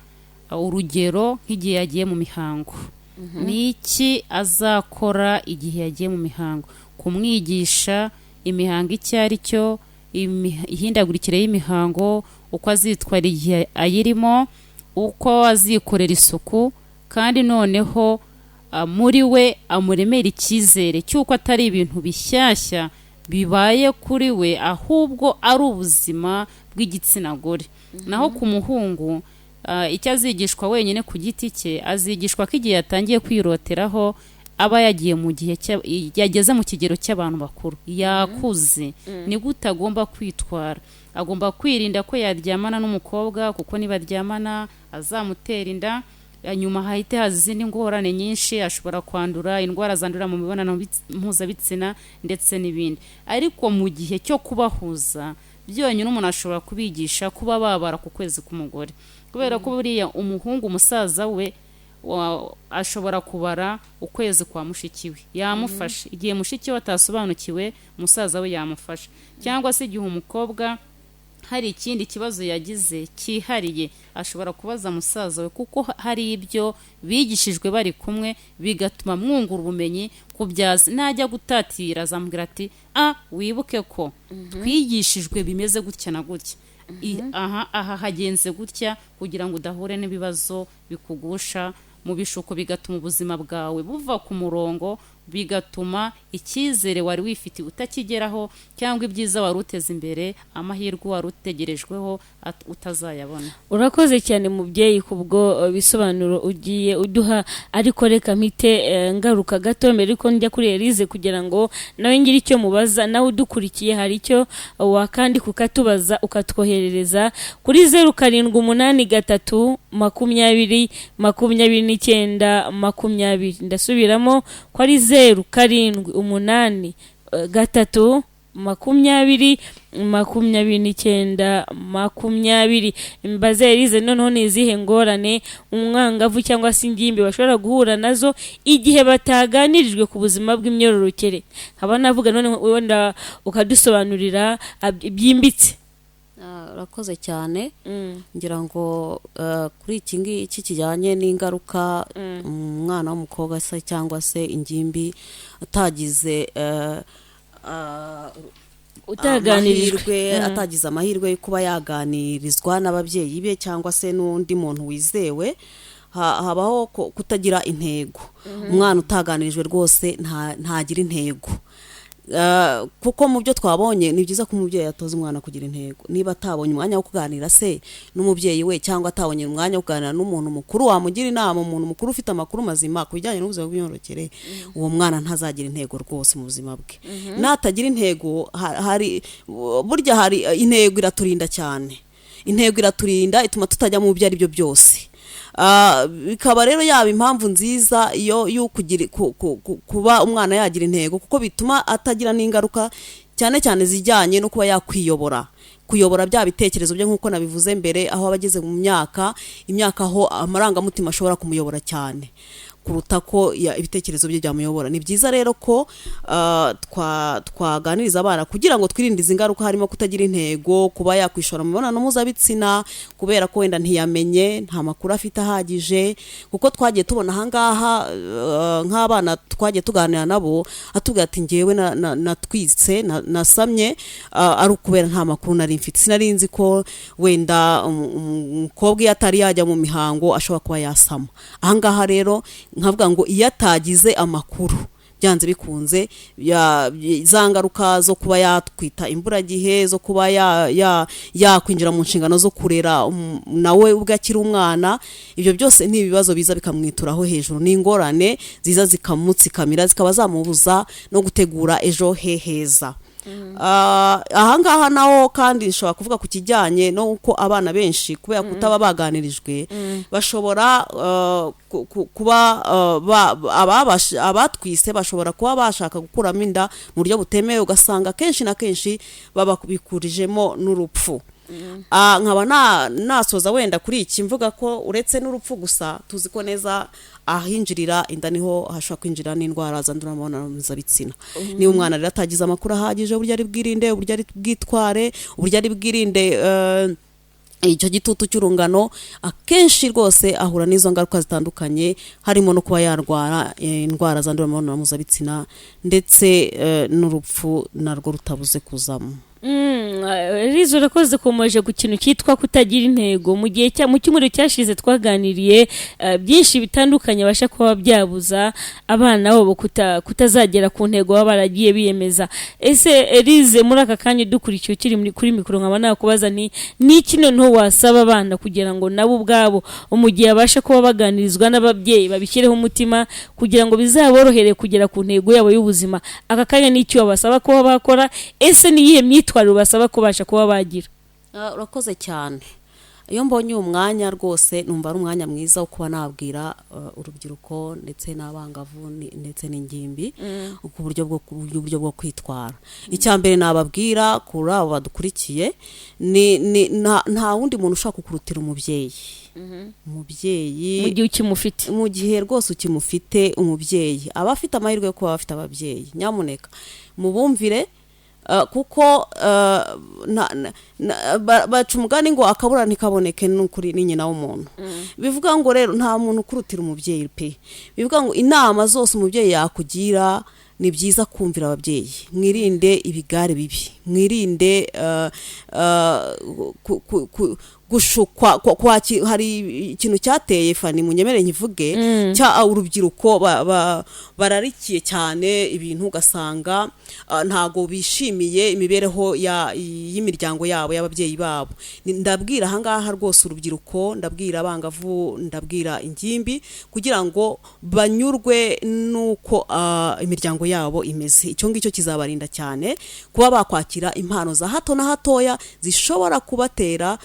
urugero nk'igihe yagiye mu mihango. Niki azakora igihe yagiye mu mihango, kumwigisha imihango icyo ari cyo, ihindagurikire y'imihango, uko azitwara igihe ayirimo, uko azikorera isuku, kandi noneho muri we amuremera icyizere cy'uko atari ibintu bishyashya bibaye kuri we, ahubwo ari ubuzima bw'igitsina gore. Naho ku muhungu icyo azigishwa wenyine ku giti cye, azigishwa ko igihe yatangiye kwiroteraho aba yagiye mu gihe yageze mu kigero cy'abantu bakuru, yakuze. Ni gute agomba kwitwara? Agomba kwirinda ko yaryamana n'umukobwa, kuko nibaryamana azamutera inda, nyuma hahite haza izindi ngorane nyinshi, ashobora kwandura indwara zandurira mu mibonano mpuzabitsina ndetse n'ibindi. Ariko mu gihe cyo kubahuza byonyine umuntu ashobora kubigisha kuba babara ku kwezi k'umugore, kubera ko buriya umuhungu umusaza we ashobora kubara ukwezi kwa mushiki we, yamufasha. Igihe mushiki we atasobanukiwe, umusaza we yamufasha. Cyangwa se igihe umukobwa hari ikindi kibazo yagize cyihariye, ashobora kubaza musaza we, kuko hari ibyo bigishijwe bari kumwe bigatuma mwungura ubumenyi kubyaza. Najya gutatira azamubwira ati wibuke ko twigishijwe bimeze gutya na gutya, aha hagenze gutya, kugira ngo udahure n'ibibazo bikugusha mu bishuko, bigatuma ubuzima bwawe buva ku murongo, bigatuma icyizere wari wifite utakigeraho, cyangwa ibyiza wari uteze imbere, amahirwe wari utegerejweho utazayabona. Urakoze cyane mubyeyi kubwo bisobanuro ugiye uduha. Ariko reka mpite ngaruka gato mbere ko njya kuri Elize kugira ngo nawe ngira icyo mubaza. Nawe udukurikiye hari icyo wakandi kukatubaza ukatwoherereza kuri 0783 20 29 20. Ndasubiramo ko ari 0783 20 29 20. Mbaze Elize, noneho ni izihe ngorane umwangavu cyangwa se ingimbi bashobora guhura nazo igihe bataganirijwe ku buzima bw'imyororokere? Haba navuga none wenda ukadusobanurira byimbitse. Urakoze cyane. Ngira ngo kuri iki kijyanye n'ingaruka umwana w'umukobwa se cyangwa se ingimbi atagize atagize amahirwe yo kuba yaganirizwa n'ababyeyi be cyangwa se n'undi muntu wizewe, habaho kutagira intego. Umwana utaganirijwe rwose ntagira intego. Kuko mu byo twabonye ni byiza ko umubyeyi atoza umwana kugira intego. Niba atabonye umwanya wo kuganira se n'umubyeyi we, cyangwa atabonye umwanya wo kuganira n'umuntu mukuru wamugira inama, umuntu mukuru ufite amakuru mazima ku bijyanye n'ubuzima bw'imyororokere, uwo mwana ntazagira intego rwose mu buzima bwe. Natagira intego, burya hari intego iraturinda cyane. Intego iraturinda, ituma tutajya mu byo ari byo byose. bikaba rero yaba impamvu nziza yo kuba umwana yagira intego, kuko bituma atagira n'ingaruka cyane cyane zijyanye no kuba yakwiyobora, kuyobora bya bitekerezo bye nk'uko nabivuze mbere, aho abageze mu imyaka aho amarangamutima ashobora kumuyobora cyane kuruta ko ibitekerezo bye byamuyobora. Ni byiza rero ko twaganiriza abana kugira ngo twirinde izi ngaruka, harimo kutagira intego, kuba yakwishora mu mibonano mpuzabitsina kubera ko wenda ntiyamenye, nta makuru afite ahagije, kuko twagiye tubona ahangaha nk'abana twagiye tuganira nabo atubwira ati ngewe natwitse nasamye ari ukubera nta makuru nari mfite, sinari nzi ko wenda umukobwa iyo atari yajya mu mihango ashobora kuba yasama. Ahangaha rero nkavuga ngo iyo atagize amakuru byanze bikunze za ngaruka zo kuba yatwita imburagihe, zo kuba yakwinjira mu nshingano zo kurera nawe ubwo akiri umwana, ibyo byose ni ibibazo biza bikamwituraho hejuru, n'ingorane ziza zikamutsikamira zikaba zamubuza no gutegura ejo heza. Ahangaha naho kandi nshobora kuvuga ku kijyanye no uko abana benshi kubera kutaba baganirijwe bashobora kuba abatwise bashobora kuba bashaka gukuramo inda mu buryo butemewe, ugasanga kenshi na kenshi babikurijemo n'urupfu. Nkaba nasoza wenda kuri iki mvuga ko uretse n'urupfu gusa tuzi ko neza ahinjirira inda niho hashobora kwinjira n'indwara zandura mu mibonano mpuzabitsina. Niba umwana rero atagize amakuru ahagije, uburyo ari bwirinde, uburyo ari bwitware, uburyo ari bwirinde icyo gitutu cy'urungano, akenshi rwose ahura n'izo ngaruka zitandukanye, harimo no kuba yarwara indwara zandura mu mibonano mpuzabitsina ndetse n'urupfu narwo rutabuze kuzamo. Rizo urakoze komeje ku kintu cyitwa kutagira intego. Mu gihe mu cyumweru cyashize twaganiriye byinshi bitandukanye basha kuba byabuza abana babo kutazagera ku ntego baba baragiye biyemeza. Ese Rize, muri aka kanya dukurikiye ukiri kuri mikoro, nkaba nakubaza n'iki noneho wasaba abana kugira ngo nabo ubwabo mu gihe abasha kuba baganirizwa n'ababyeyi babishyireho umutima kugira ngo bizaborohere kugera ku ntego yabo y'ubuzima. Aka kanya n'icyo babasaba kuba bakora, ese niyihe myitwarire basaba kubasha kuba bagira? Urakoze cyane. Iyo mbonye umwanya rwose numva ari umwanya mwiza wo kuba nabwira urubyiruko ndetse n'abangavu ndetse n'ingimbi ku buryo bwo kwitwara. Icya mbere nababwira kuri abo badukurikiye, nta wundi muntu ushaka kukurutira umubyeyi. Umubyeyi mu gihe ukimufite, mu gihe rwose ukimufite, umubyeyi aba afite amahirwe yo kuba afite ababyeyi. Nyamuneka mubumvire, kuko baca umugani ngo akabura ntikaboneke n'ukuri ni nyina w'umuntu. Bivuga ngo rero nta muntu ukurutira umubyeyi pe. Bivuga ngo inama zose umubyeyi yakugira ni byiza kumvira ababyeyi. Mwirinde ibigare bibi, mwirinde gushukwa. Hari ikintu cyateye Fani, munyemere nkivuge, cya urubyiruko bararikiye cyane ibintu, ugasanga ntago bishimiye imibereho y'imiryango yabo, y'ababyeyi babo. Ndabwira ahangaha rwose urubyiruko, ndabwira abangavu, ndabwira ingimbi, kugira ngo banyurwe nuko imiryango yabo imeze. Icyo ngicyo kizabarinda cyane kuba bakwakira impano za hato na hatoya zishobora kubatera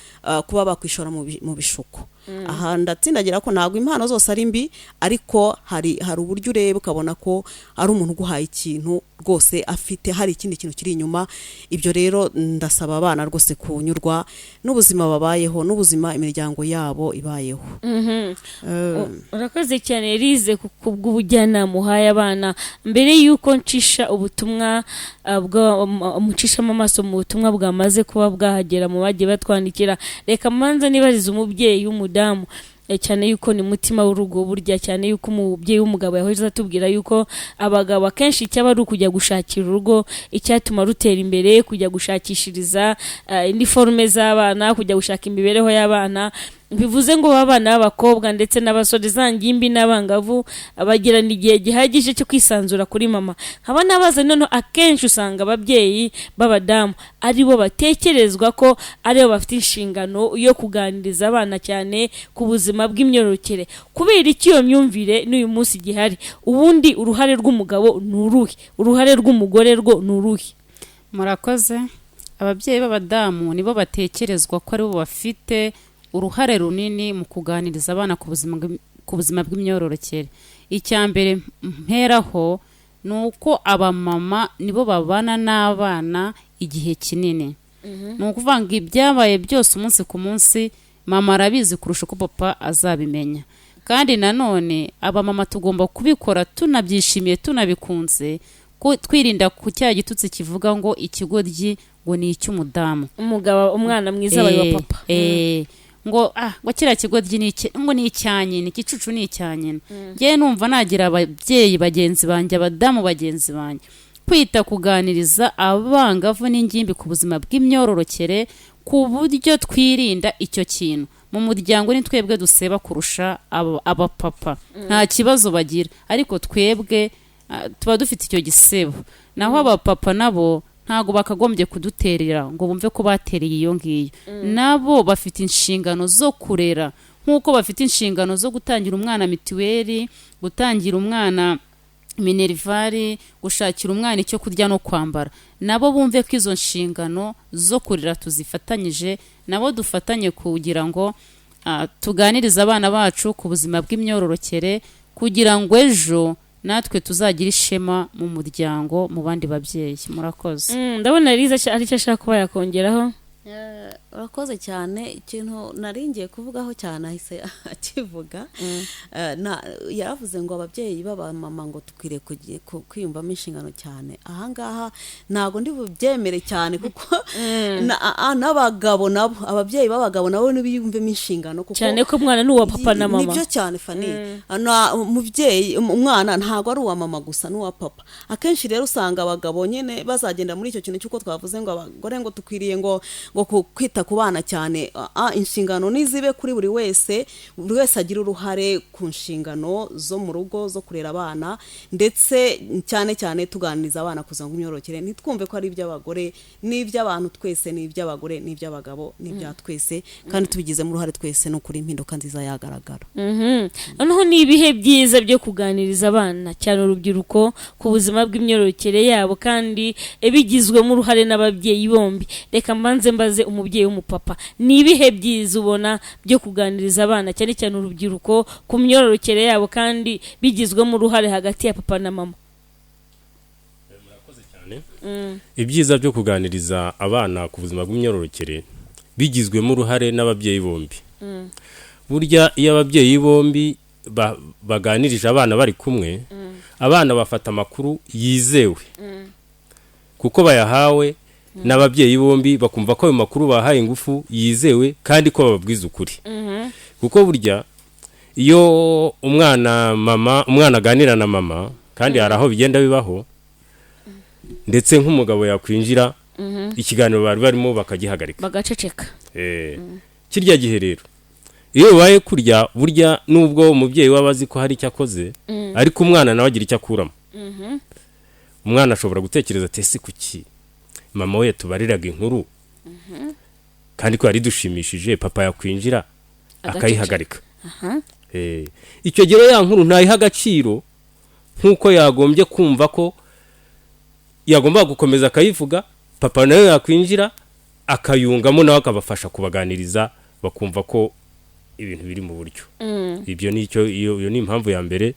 kuba bakwishora mu bishuko. Aha ndatsindagira ko ntabwo impano zose ari mbi, ariko hari uburyo ureba ukabona ko ari umuntu uguhaye ikintu rwose afite, hari ikindi kintu kiri inyuma. Ibyo rero ndasaba abana rwose kunyurwa n'ubuzima babayeho, n'ubuzima imiryango yabo ibayeho. Urakoze cyane Rize kubw'ubujyanama uhaye abana. Mbere y'uko ncisha ubutumwa mucishamo amaso mu butumwa bwamaze kuba bwahagera mu bagiye batwandikira, reka manza nibariza umubyeyi w'umudamu, cyane yuko ni mutima w'urugo burya, cyane yuko umubyeyi w'umugabo yahoze atubwira yuko abagabo akenshi cyaba ari ukujya gushakira urugo, icyatuma rutera imbere, kujya gushakishiriza iniforume z'abana, kujya gushaka imibereho y'abana. Bivuze ngo abana b'abakobwa ndetse n'abasore, za ngimbi n'abangavu bagirana igihe gihagije cyo kwisanzura kuri mama. Nkaba nabaza none akenshi usanga ababyeyi b'abadamu ari bo batekerezwa ko ari bo bafite inshingano yo kuganiriza abana cyane ku buzima bw'imyororokere. Kubera iki iyo myumvire n'uyu munsi gihari? Ubundi uruhare rw'umugabo ni uruhe? Uruhare rw'umugore rwo ni uruhe? Murakoze. Ababyeyi b'abadamu nibo batekerezwa ko ari bo bafite uruhare runini mu kuganiriza abana ku buzima bw'imyororokere. Icya mbere mperaho ni uko abamama nibo babana n'abana igihe kinini. Ni ukuvuga ngo ibyabaye byose umunsi ku munsi mama arabizi kurusha uko papa azabimenya. Kandi nanone abamama tugomba kubikora tunabyishimiye tunabikunze, twirinda ku cya gitutsi kivuga ngo ikigoryi ngo ni icy'umudamu, umwana mwiza wa papa, ngo kiriya kigoryi ngo ni icyanyine, igicucu ni icyanyine. Ngewe numva nagira ababyeyi bagenzi banjye, abadamu bagenzi banjye, kwita kuganiriza abangavu n'ingimbi ku buzima bw'imyororokere, ku buryo twirinda icyo kintu. Mu muryango ni twebwe duseba kurusha abapapa, nta kibazo bagira, ariko twebwe tuba dufite icyo gisebo. Naho abapapa nabo ntago bakagombye kuduterera ngo bumve ko batereye iyo ngiyo. Nabo bafite inshingano zo kurera, nk'uko bafite inshingano zo gutangira umwana mituweli, gutangira umwana minervari, gushakira umwana icyo kurya no kwambara. Nabo bumve ko izo nshingano zo kurera tuzifatanyije, nabo dufatanye kugira ngo tuganirize abana bacu ku buzima bw'imyororokere, kugira ngo ejo natwe tuzagira ishema mu muryango, mu bandi babyeyi. Murakoze. Ndabona Liza ari cyo ashaka kuba yakongeraho. urakoze cyane. Ikintu naringiye kuvugaho cyane ahise akivuga, yaravuze ngo ababyeyi b'abamama ngo tukwiriye kwiyumvamo inshingano cyane. Ahangaha ntabwo ndi bubyemere cyane, kuko n'abagabo nabo, ababyeyi b'abagabo nabo ntibiyumvemo inshingano, kuko cyane ko umwana ni uwa papa na mama. Nibyo cyane Fani, umubyeyi umwana ntabwo ari uwa mama gusa, n'uwa papa. Akenshi rero usanga abagabo nyine bazagenda muri icyo kintu cy'uko twavuze ngo abagore ngo tukwiriye ngo kwita ku bana cyane. Inshingano nizibe kuri buri wese agira uruhare ku nshingano zo mu rugo zo kurera abana, ndetse cyane cyane tuganiriza abana kuza ngo imyororokere ntitwumve ko ari iby'abagore, n'iby'abantu twese, n'iby'abagore, n'iby'abagabo, n'ibya twese, kandi tubigizemo uruhare twese, no kuri impinduka nziza yagaragara. Noneho ni ibihe byiza byo kuganiriza abana cyane urubyiruko ku buzima bw'imyororokere yabo, kandi bigizwemo uruhare n'ababyeyi bombi. Reka mbanze mbaze umubyeyi w'umupapa, ni ibihe byiza ubona byo kuganiriza abana cyane cyane urubyiruko ku myororokere yabo, kandi bigizwemo uruhare hagati ya papa na mama? Murakoze cyane. Ibyiza byo kuganiriza abana ku buzima bw'imyororokere bigizwemo uruhare n'ababyeyi bombi. Burya iyo ababyeyi bombi baganirije abana bari kumwe, abana bafata amakuru yizewe, kuko bayahawe n'ababyeyi bombi, bakumva ko ayo makuru bahaye ingufu yizewe kandi ko bababwiza ukuri. Kuko burya iyo umwana aganira na mama, kandi hari aho bigenda bibaho, ndetse nk'umugabo yakwinjira ikiganiro bari barimo bakagihagarika, bagaceceka. Kirya gihe rero iyo baye kurya, burya nubwo umubyeyi waba azi ko hari icyo akoze, ariko umwana nawe agira icyo akuramo. Umwana ashobora gutekereza ati ese kuki mama we tubariraga inkuru kandi ko yari dushimishije, papa yakwinjira akayihagarika. Icyo gihe ya nkuru ntayiha agaciro nk'uko yagombye kumva ko yagomba gukomeza akayivuga, papa nawe yakwinjira akayungamo, nawe akabafasha kubaganiriza, bakumva ko ibintu biri mu buryo. Ibyo iyo ni impamvu ya mbere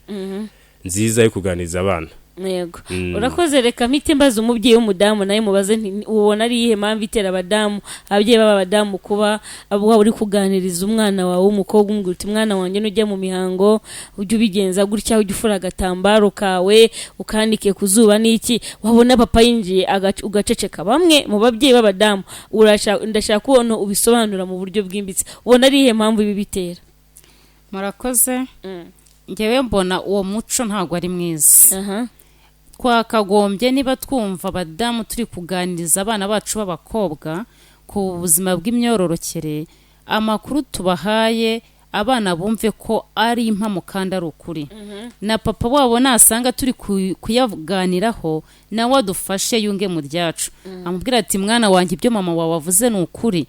nziza yo kuganiriza abana. Yego. Urakoze. Reka mpite mbaza umubyeyi w'umudamu nawe mubaze ubona ari iyihe mpamvu itera ababyeyi b'abadamu kuba waba uri kuganiriza umwana wawe w'umukobwa, umubwira uti mwana wanjye nujya mu mihango ujye ubigenza gutya, ujye ufura agatambaro kawe ukandike ku zuba n'iki, wabona papa yinjiye ugaceceka. Bamwe mu babyeyi b'abadamu ndashaka kubona ubisobanura mu buryo bwimbitse, ubona ari iyihe mpamvu ibi bitera? Murakoze. Ngewe mbona uwo muco ntabwo ari mwiza. Twakagombye niba twumva abadamu turi kuganiriza abana bacu b'abakobwa ku buzima bw'imyororokere, amakuru tubahaye abana bumve ko ari impamo kandi ari ukuri. Na papa wabo nasanga turi kuyaganiraho, nawe adufashe yunge mu ryacu, amubwira ati mwana wanjye ibyo mama wawe avuze ni ukuri.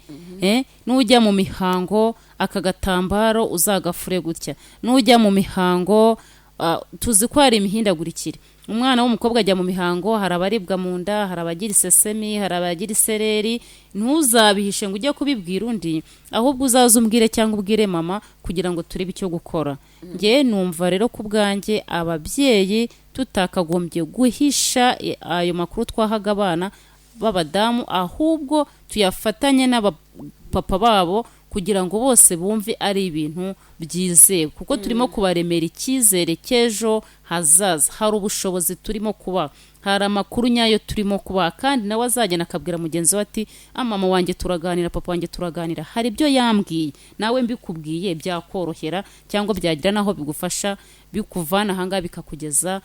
Nujya mu mihango aka gatambaro uzagafure gutya, nujya mu mihango tuzi ko hari imihindagurikire, umwana w'umukobwa ajya mu mihango, hari abaribwa mu nda, hari abagira isesemi, hari abagira isereri. Ntuzabihishe ngo ujye kubibwira undi, ahubwo uzaze umbwire cyangwa ubwire mama kugira ngo turebe icyo gukora. Nge numva rero ku bwanjye ababyeyi tutakagombye guhisha ayo makuru twahaga abana b'abadamu, ahubwo tuyafatanye n'abapapa babo kugira ngo bose bumve ari ibintu byizewe, kuko turimo kubaremera icyizere cy'ejo hazaza. Hari ubushobozi turimo kuba, hari amakuru nyayo turimo kuba, kandi nawe azagenda akabwira mugenzi we ati mama wanjye turaganira, papa wanjye turaganira, hari ibyo yambwiye nawe mbikubwiye byakorohera cyangwa byagira naho bigufasha, bikuvana ahangaha bikakugeza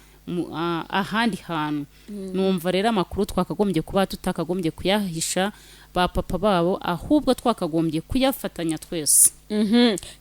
ahandi hantu. Numva rero amakuru twakagombye kuba tutakagombye kuyahisha ba papa babo, ahubwo twakagombye kuyafatanya twese.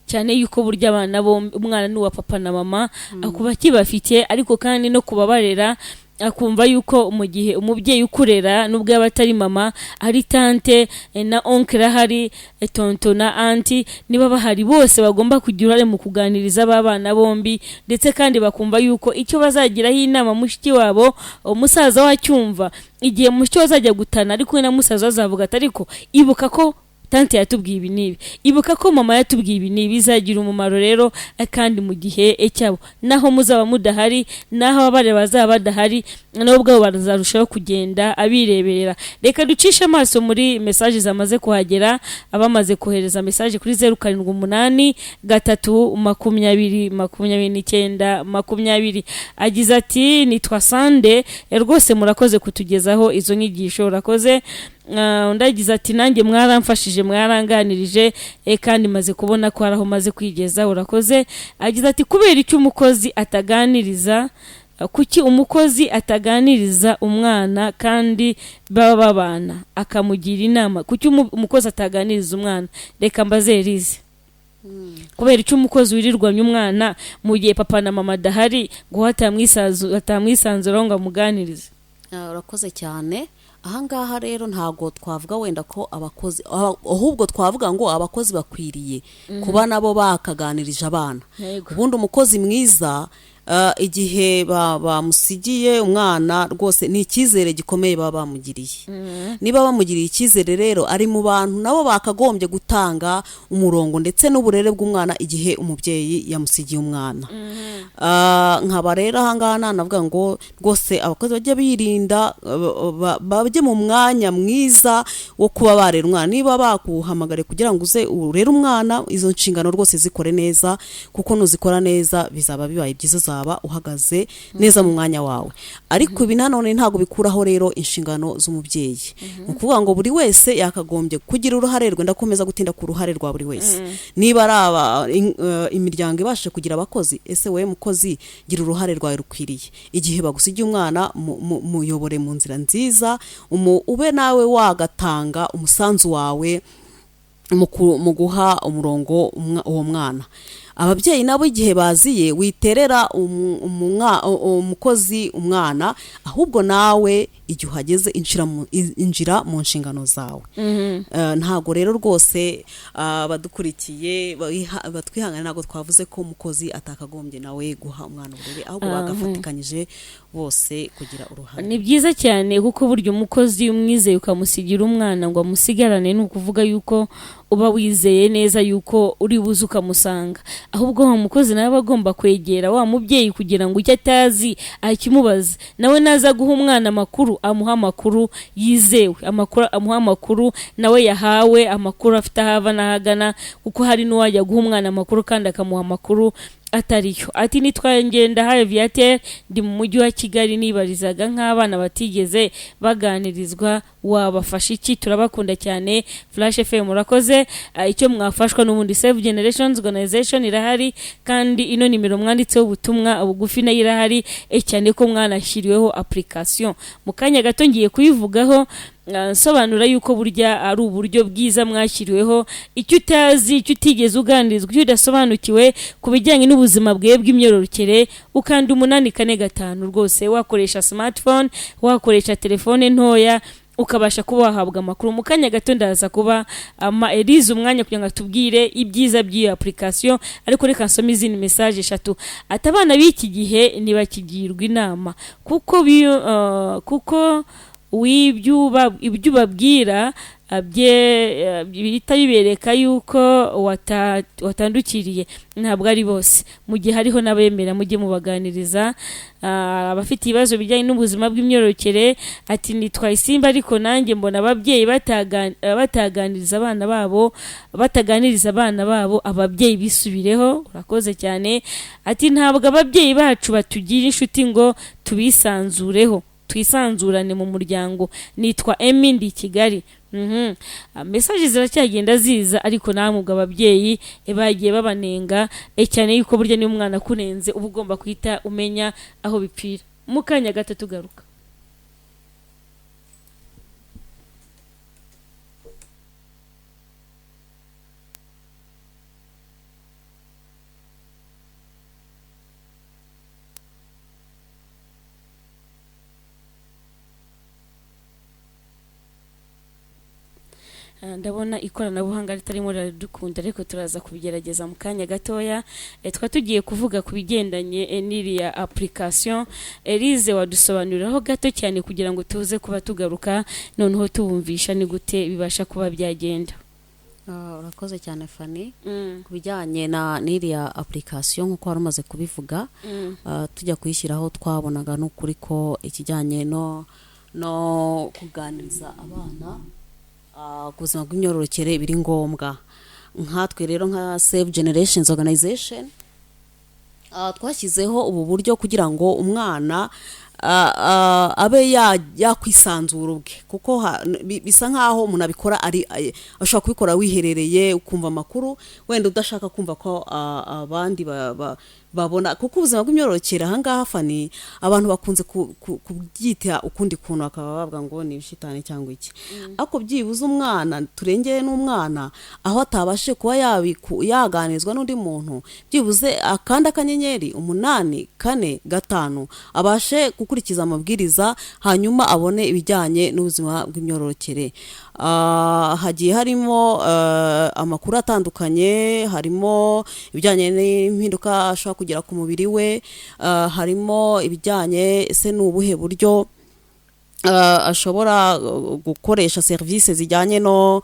Cyane yuko burya abana bombi, umwana n'uwa papa na mama, akuba kibafite, ariko kandi no kubabarera akumva yuko mu gihe umubyeyi ukurera nubwo yaba atari mama, ari tante na onkera, hari tonto na anti, niba bahari bose bagomba kugira uruhare mu kuganiriza abana bombi, ndetse kandi bakumva yuko icyo bazagiraho inama mushiki wabo umusaza wacyumva, igihe mushiki wazajya gutana ariko na musaza azavuga ati ariko ibuka ko tante yatubwiye ibi nibi, ibuka ko mama yatubwiye ibi nibi, bizagira umumaro rero kandi mu gihe cyabo, naho muzaba mudahari, naho abare bazaba badahari, nubwo bazarushaho kugenda abireberera. Reka ducishe amaso muri message zamaze kuhagera, abamaze kohereza message kuri 078 320 agize ati nitwa Sande, rwose murakoze kutugezaho izo nyigisho, urakoze. Ndagize ati nanjye mwaramfashije, mwaranganirije, kandi maze kubona ko araho maze kwigeza, urakoze. Agize ati kubera icyo umukozi ataganiriza, kuki umukozi ataganiriza umwana kandi baba babana akamugira inama, kuki umukozi ataganiriza umwana? Reka mbazerize. Kubera icyo umukozi wirirwanya umwana mu gihe papa na mama dahari ngo atamwisanzura ngo amuganirize? Urakoze cyane. Ahangaha rero ntago twavuga wenda ko abakozi, ahubwo twavuga ngo abakozi bakwiriye kuba nabo bakaganirije abana. Ubundi umukozi mwiza igihe bamusigiye umwana rwose ni icyizere gikomeye baba bamugiriye. Niba bamugiriye icyizere rero ari mu bantu nabo bakagombye gutanga umurongo ndetse n'uburere bw'umwana igihe umubyeyi yamusigiye umwana. Nkaba rero ahangaha navuga ngo rwose abakozi bajye birinda, bajye mu mwanya mwiza wo kuba barera umwana. Niba bakuhamagare kugira ngo uze urere umwana, izo nshingano rwose zikore neza, kuko nuzikora neza bizaba bibaye byiza, uzaba uhagaze neza mu mwanya wawe. Ariko ibi nanone ntago bikuraho rero inshingano z'umubyeyi. Ukuvuga ngo buri wese yakagombye kugira uruhare rwe. Ndakomeza gutinda ku ruhare rwa buri wese. Niba ari imiryango ibashe kugira abakozi, ese we mukozi gira uruhare rwawe rukwiriye. Igihe bagusigiye umwana muyobore mu nzira nziza, ube nawe wagatanga umusanzu wawe mu guha umurongo uwo mwana. Ababyeyi nabo igihe baziye witerera umukozi umwana, ahubwo nawe igihe uhageze injira mu nshingano zawe. Ntago rero rwose badukurikiye batwihangana, ntago twavuze ko umukozi atakagombye nawe guha umwana uburere, ahubwo bagafatikanyije bose kugira uruhare. Ni byiza cyane kuko buryo umukozi umwizeye ukamusigira umwana ngo amusigarane, ni ukuvuga yuko uba wizeye neza yuko uri buze ukamusanga. Ahubwo wa mukozi nawe agomba kwegera wa mubyeyi kugira ngo icyo atazi akimubaze, nawe naza guha umwana amakuru amuha amakuru yizewe, amuha amakuru nawe yahawe, amakuru afite ahava n'ahagana, kuko hari n'uwajya guha umwana amakuru kandi akamuha amakuru atariyo. Ati nitwaye ngenda haye Viateur, ndi mu mujyi wa Kigali, nibarizaga nk'abana batigeze baganirizwa wabafasha iki? Turabakunda cyane Flash FM, murakoze. Icyo mwafashwa n'ubundi Save Generations Organization irahari, kandi ino nimero mwanditseho ubutumwa bugufi nayo irahari, cyane ko mwanashyiriweho application. Mu kanya gato ngiye kuyivugaho nsobanura yuko burya ari uburyo bwiza mwashyiriweho. Icyo utazi, icyo utigeze uganirizwa, icyo udasobanukiwe ku bijyanye n'ubuzima bwawe bw'imyororokere, ukanda 845 rwose. Wakoresha smartphone, wakoresha telefone ntoya, ukabasha kuba wahabwa amakuru. Mu kanya gato ndaza kuba Elize umwanya kugira ngo atubwire ibyiza by'iyo application, ariko reka nsome izindi message 3. Ati abana b'iki gihe ntibakigirwa inama kuko ibyo babwira bihita bibereka yuko watandukiriye. Ntabwo ari bose, mu gihe hariho n'abemera mujye mubaganiriza. Abafite ibibazo bijyanye n'ubuzima bw'imyororokere, ati nitwa Isimba ariko nanjye mbona ababyeyi bataganiriza abana babo ababyeyi bisubireho. Urakoze cyane. Ati ntabwo ababyeyi bacu batugira inshuti ngo twisanzurane mu muryango. Nitwa Emi ndi Kigali. Message ziracyagenda ziza, ariko namwe ubwo ababyeyi bagiye babanenga cyane yuko burya ni umwana kunenze uba ugomba kwita umenya aho bipfira. Mu kanya gato tugaruka. Ndabona ikoranabuhanga ritarimo radukunda, ariko turaza kubigerageza mu kanya gatoya. Twa tugiye kuvuga ku bigendanye n'iriya application. Elize wadusobanuriraho gato cyane kugira ngo tuze kuba tugaruka noneho tubumvisha ni gute bibasha kuba byagenda. Urakoze cyane Fanny. Ku bijyanye n'iriya application nk'uko wari umaze kubivuga, tujya kuyishyiraho twabonaga n'ukuri ko ikijyanye no kuganiriza abana ku buzima bw'imyororokere biri ngombwa. Nkatwe rero nka Save Generations Organization twashyizeho ubu buryo kugira ngo umwana abe yakwisanzura ubwe, kuko bisa nkaho umuntu abikora ashobora kubikora wiherereye ukumva amakuru wenda udashaka kumva ko abandi babona, kuko ubuzima bw'imyororokere ahangaha Fanny abantu bakunze kubyita ukundi kuntu, bakaba bavuga ngo ni ibishitani cyangwa iki. Ariko byibuze umwana, turengeye n'umwana aho atabashe kuba yaganizwa n'undi muntu, byibuze akanda akanyenyeri 845 abashe gukurikiza amabwiriza, hanyuma abone ibijyanye n'ubuzima bw'imyororokere. Hagiye harimo amakuru atandukanye, harimo ibijyanye n'impinduka ashobora kugera ku mubiri we, harimo ibijyanye ese n'ubuhe buryo ashobora gukoresha serivisi zijyanye no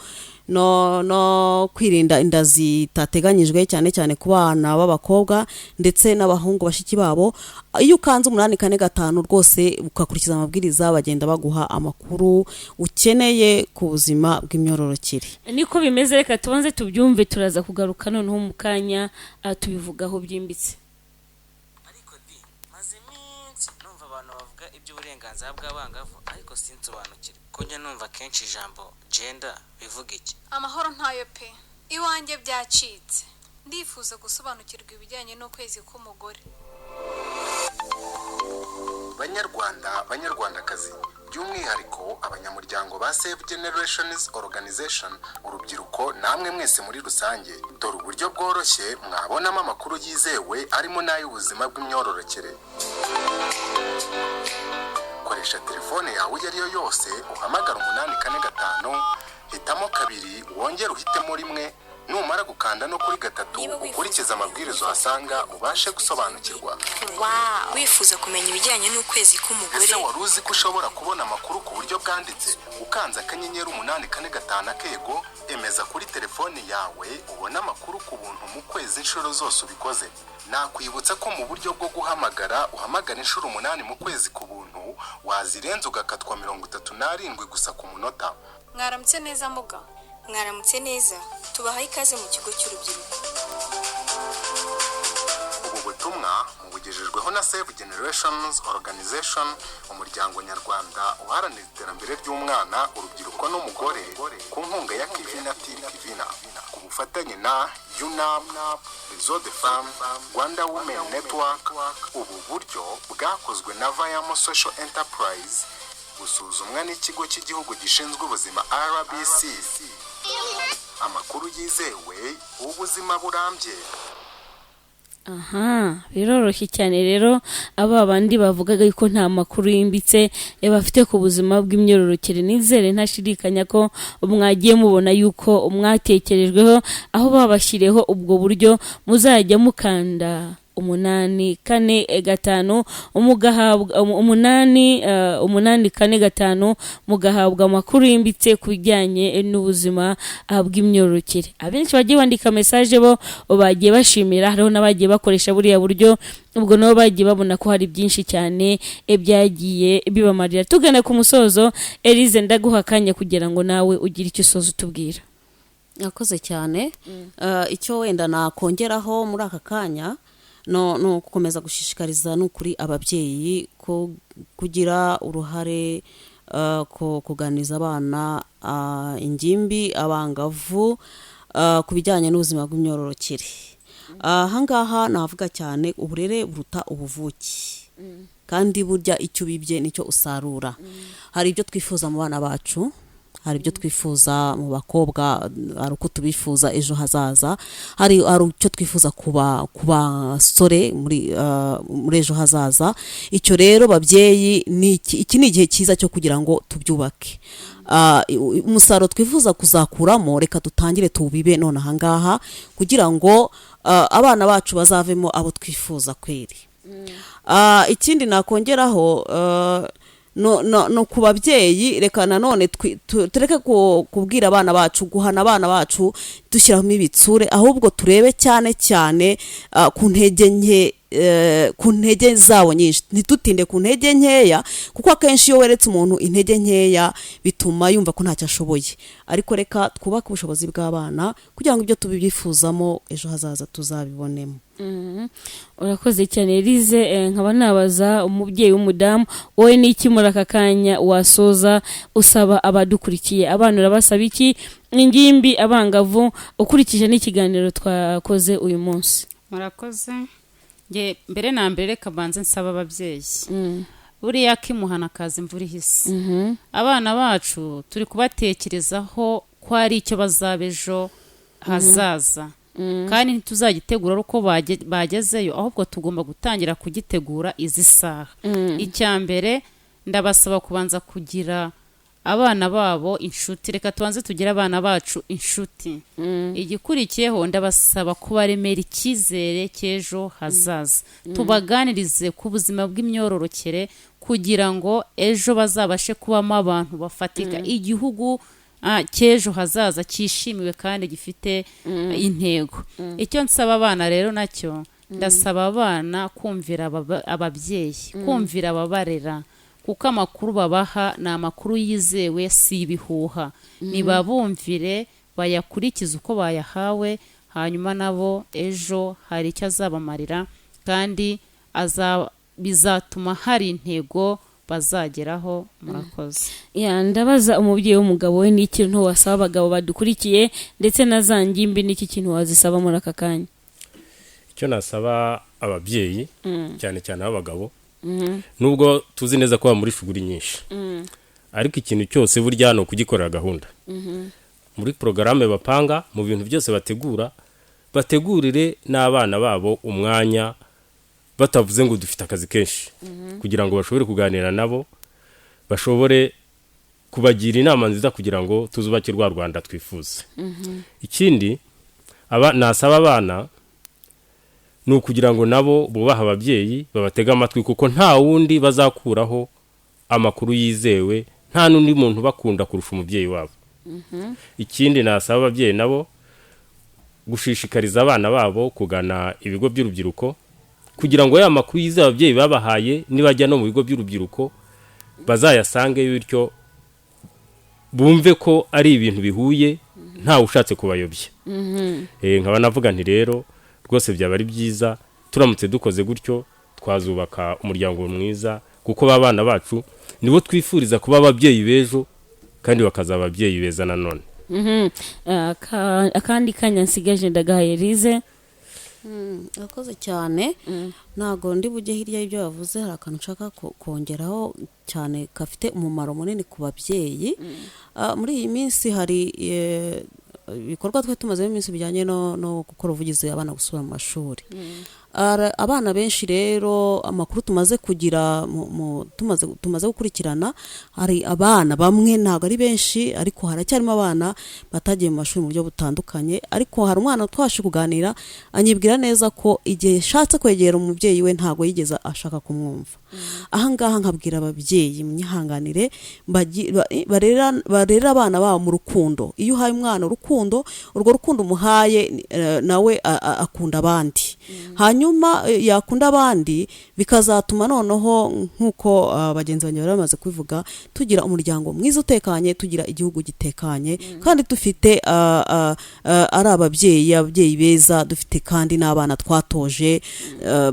kwirinda inda zitateganyijwe, cyane cyane ku bana b'abakobwa ndetse n'abahungu bashiki babo. Iyo ukanze 845 rwose ukakurikiza amabwiriza, bagenda baguha amakuru ukeneye ku buzima bw'imyororokere. Niko bimeze, reka tubanze tubyumve, turaza kugaruka noneho mu kanya tubivugaho byimbitse. Ariko maze iminsi numva abantu bavuga iby'uburenganzira bw'abangavu, ariko sinsobanukirwa ko njya numva kenshi ijambo gender bivuga iki. Amahoro ntayo pe, iwanjye byacitse. Ndifuza gusobanukirwa ibijyanye n'ukwezi k'umugore. Banyarwandakazi, by'umwihariko abanyamuryango ba Save Generations Organization, urubyiruko namwe mwese muri rusange, dore uburyo bworoshye mwabonamo amakuru yizewe arimo n'ay'ubuzima bw'imyororokere. Koresha telefone yawe iyo ari yo yose, uhamagara 845, hitamo 2, wongere uhitemo 1, numara gukanda no kuri 3 ukurikiza amabwiriza uhasanga ubashe gusobanukirwa. Wifuza kumenya ibijyanye n'ukwezi k'umugore? Ese wari uzi ko ushobora kubona amakuru ku buryo bwanditse ukanze akanyenyeri 845 akego, emeza kuri telefone yawe ubona amakuru ku buntu mu kwezi inshuro zose ubikoze. Nakwibutsa ko mu buryo bwo guhamagara uhamagara inshuro 8 mu kwezi ku buntu, wazirenza ugakatwa 37 gusa ku munota. Mwaramutse neza muga. Mwaramutse neza, tubahaye ikaze mu kigo cy'urubyiruko. Ubu butumwa mubugejejweho na Save Generations Organization, umuryango nyarwanda uharanira iterambere ry'umwana, urubyiruko n'umugore, ku nkunga ya Kivina ku bufatanye na UNAM, Réseau de Femmes, Rwanda Women Network. Ubu buryo bwakozwe na Vayamo Social Enterprise, busuzumwa n'ikigo cy'igihugu gishinzwe ubuzima RBC. Amakuru yizewe, ubuzima burambye. aha biroroshye cyane rero aba bandi bavugaga yuko nta makuru yimbitse bafite ku buzima bw'imyororokere, nizere ntashidikanya ko mwagiye mubona yuko mwatekerejweho aho babashyiriyeho ubwo buryo muzajya mukanda 845 umugahabwa 845 mugahabwa amakuru yimbitse ku bijyanye n'ubuzima bw'imyororokere. Abenshi bagiye bandika message bo bagiye bashimira, hariho n'abagiye bakoresha buriya buryo, ubwo nabo bagiye babona ko hari byinshi cyane byagiye bibamarira. Tugana ku musozo, Elise ndaguha akanya kugira ngo nawe ugire icyo usoza utubwira. yakoze cyane. Icyo wenda nakongeraho muri aka kanya no gukomeza gushishikariza n'ukuri ababyeyi ko kugira uruhare kuganiriza abana ingimbi abangavu ku bijyanye n'ubuzima bw'imyororokere. Ahangaha navuga cyane uburere buruta ubuvuki, kandi burya icyo ubibye nicyo usarura. Hari ibyo twifuza mu bana bacu, hari ibyo twifuza mu bakobwa, hari uko tubifuza ejo hazaza, hari icyo twifuza kuba sore muri ejo hazaza. Icyo rero babyeyi iki ni igihe cyiza cyo kugira ngo tubyubake. Umusaruro twifuza kuzakuramo reka dutangire tubibe none ahangaha kugira ngo abana bacu bazavemo abo twifuza kweri. Ikindi nakongeraho no ku babyeyi, reka nanone tureke kubwira abana bacu, guhana abana bacu dushyiramo ibitsure, ahubwo turebe cyane cyane ku ntege zabo nyinshi, ntitutinde ku ntege nkeya, kuko akenshi iyo weretse umuntu intege nkeya bituma yumva ko ntacyo ashoboye. Ariko reka twubake ubushobozi bw'abana kugira ngo ibyo tubibyifuzamo ejo hazaza tuzabibonemo. Urakoze cyane Elise. Nkaba nabaza umubyeyi w'umudamu, wowe n'iki muri aka kanya wasoza usaba abadukurikiye? Abana urabasaba iki? Ingimbi abangavu ukurikije n'ikiganiro twakoze uyu munsi. Murakoze. Mbere na mbere reka banze nsaba ababyeyi, buriya kimuhana akazi imvura ihise. Abana bacu turi kubatekerezaho ko ari icyo bazaba ejo hazaza, kandi ntituzagitegura uko bagezeyo, ahubwo tugomba gutangira kugitegura izi saha. Icya mbere ndabasaba kubanza kugira abana babo inshuti, reka tubanze tugire abana bacu inshuti. Igikurikiyeho ndabasaba kubaremera icyizere cy'ejo hazaza, tubaganirize ku buzima bw'imyororokere kugira ngo ejo bazabashe kubamo abantu bafatika, igihugu cy'ejo hazaza cyishimiwe kandi gifite intego. Icyo nsaba abana rero nacyo, ndasaba abana kumvira ababyeyi, kumvira ababarera, kuko amakuru babaha ni amakuru yizewe, si ibihuha. Nibabumvire, bayakurikize uko bayahawe, hanyuma nabo ejo hari icyo azabamarira, kandi bizatuma hari intego bazageraho. Murakoze. Ndabaza umubyeyi w'umugabo, we n'ikintu wasaba abagabo badukurikiye ndetse na za ngimbi, n'iki kintu wazisaba muri aka kanya? Icyo nasaba ababyeyi cyane cyane abagabo, nubwo tuzi neza ko muri shuguri nyinshi, ariko ikintu cyose burya no kugikorera gahunda. Muri porogaramu bapanga, mu bintu byose bategurire n'abana babo umwanya, batavuze ngo dufite akazi kenshi, kugira ngo bashobore kuganira nabo, bashobore kubagira inama nziza kugira ngo tuzubake rwa Rwanda twifuza. Ikindi nasaba abana ni ukugira ngo nabo bubaha ababyeyi, babatega amatwi, kuko nta wundi bazakuraho amakuru yizewe, nta n'undi muntu bakunda kurusha umubyeyi wabo. Ikindi nasaba ababyeyi nabo gushishikariza abana babo kugana ibigo by'urubyiruko, kugira ngo ya makuru yizewe ababyeyi babahaye nibajya no mu bigo by'urubyiruko bazayasange, bityo bumve ko ari ibintu bihuye, nta ushatse kubayobya. Nkaba navuga nti rero rwose byaba ari byiza turamutse dukoze gutyo, twazubaka umuryango mwiza, kuko babana bacu nibo twifuriza kuba ababyeyi bejo, kandi bakazaba ababyeyi beza nanone. Akandi kanya nsigaje ndagahaye Elise. Urakoze cyane. Ntago ndi bujye hirya y'ibyo bavuze, hari akantu nshaka kongeraho cyane gafite umumaro munini ku babyeyi. Muri iyi minsi hari ibikorwa twe tumaze iminsi bijyanye no gukora ubuvugizi abana gusubira mu mashuri. abana benshi rero amakuru tumaze kugira tumaze gukurikirana, hari abana bamwe ntabwo ari benshi ariko haracyarimo abana batagiye mu mashuri mu buryo butandukanye, ariko hari umwana twashe kuganira anyibwira neza ko igihe shatse kwegera umubyeyi we ntabwo yigeze ashaka kumwumva. Ahangaha nkabwira ababyeyi mwihanganire barera abana babo mu rukundo. Iyo uhaye umwana urukundo, urwo rukundo umuhaye nawe akunda abandi, hanyuma yakunda abandi bikazatuma noneho nk'uko bagenzi banjye bari bamaze kubivuga, tugira umuryango mwiza utekanye, tugira igihugu gitekanye, kandi dufite ari ababyeyi beza, dufite kandi n'abana twatoje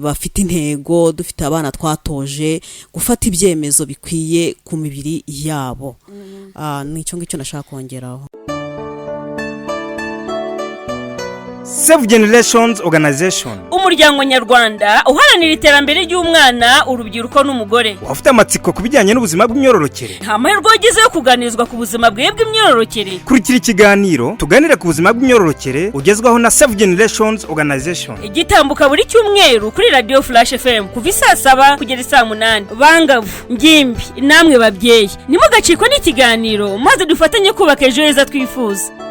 bafite intego, dufite abana twatoje gufata ibyemezo bikwiye ku mibiri yabo. Nicyo ngicyo nashaka kongeraho. Save Generations Organization, umuryango nyarwanda uharanira iterambere ry'umwana, urubyiruko n'umugore. Wafite amatsiko kubijyanye n'ubuzima bw'imyororokere? Nta mahirwe wagize yo kuganirizwa ku buzima bw'imyororokere? Kurikira ikiganiro tuganire ku buzima bw'imyororokere ugezwaho na Save Generations Organization. Igitambuka buri cyumweru kuri Radio Flash FM kuva 7:00 kugera 8:00. Bangavu, ngimbi, namwe babyeyi, nimugacikwa n'ikiganiro maze dufatanye kubaka ejo heza twifuza.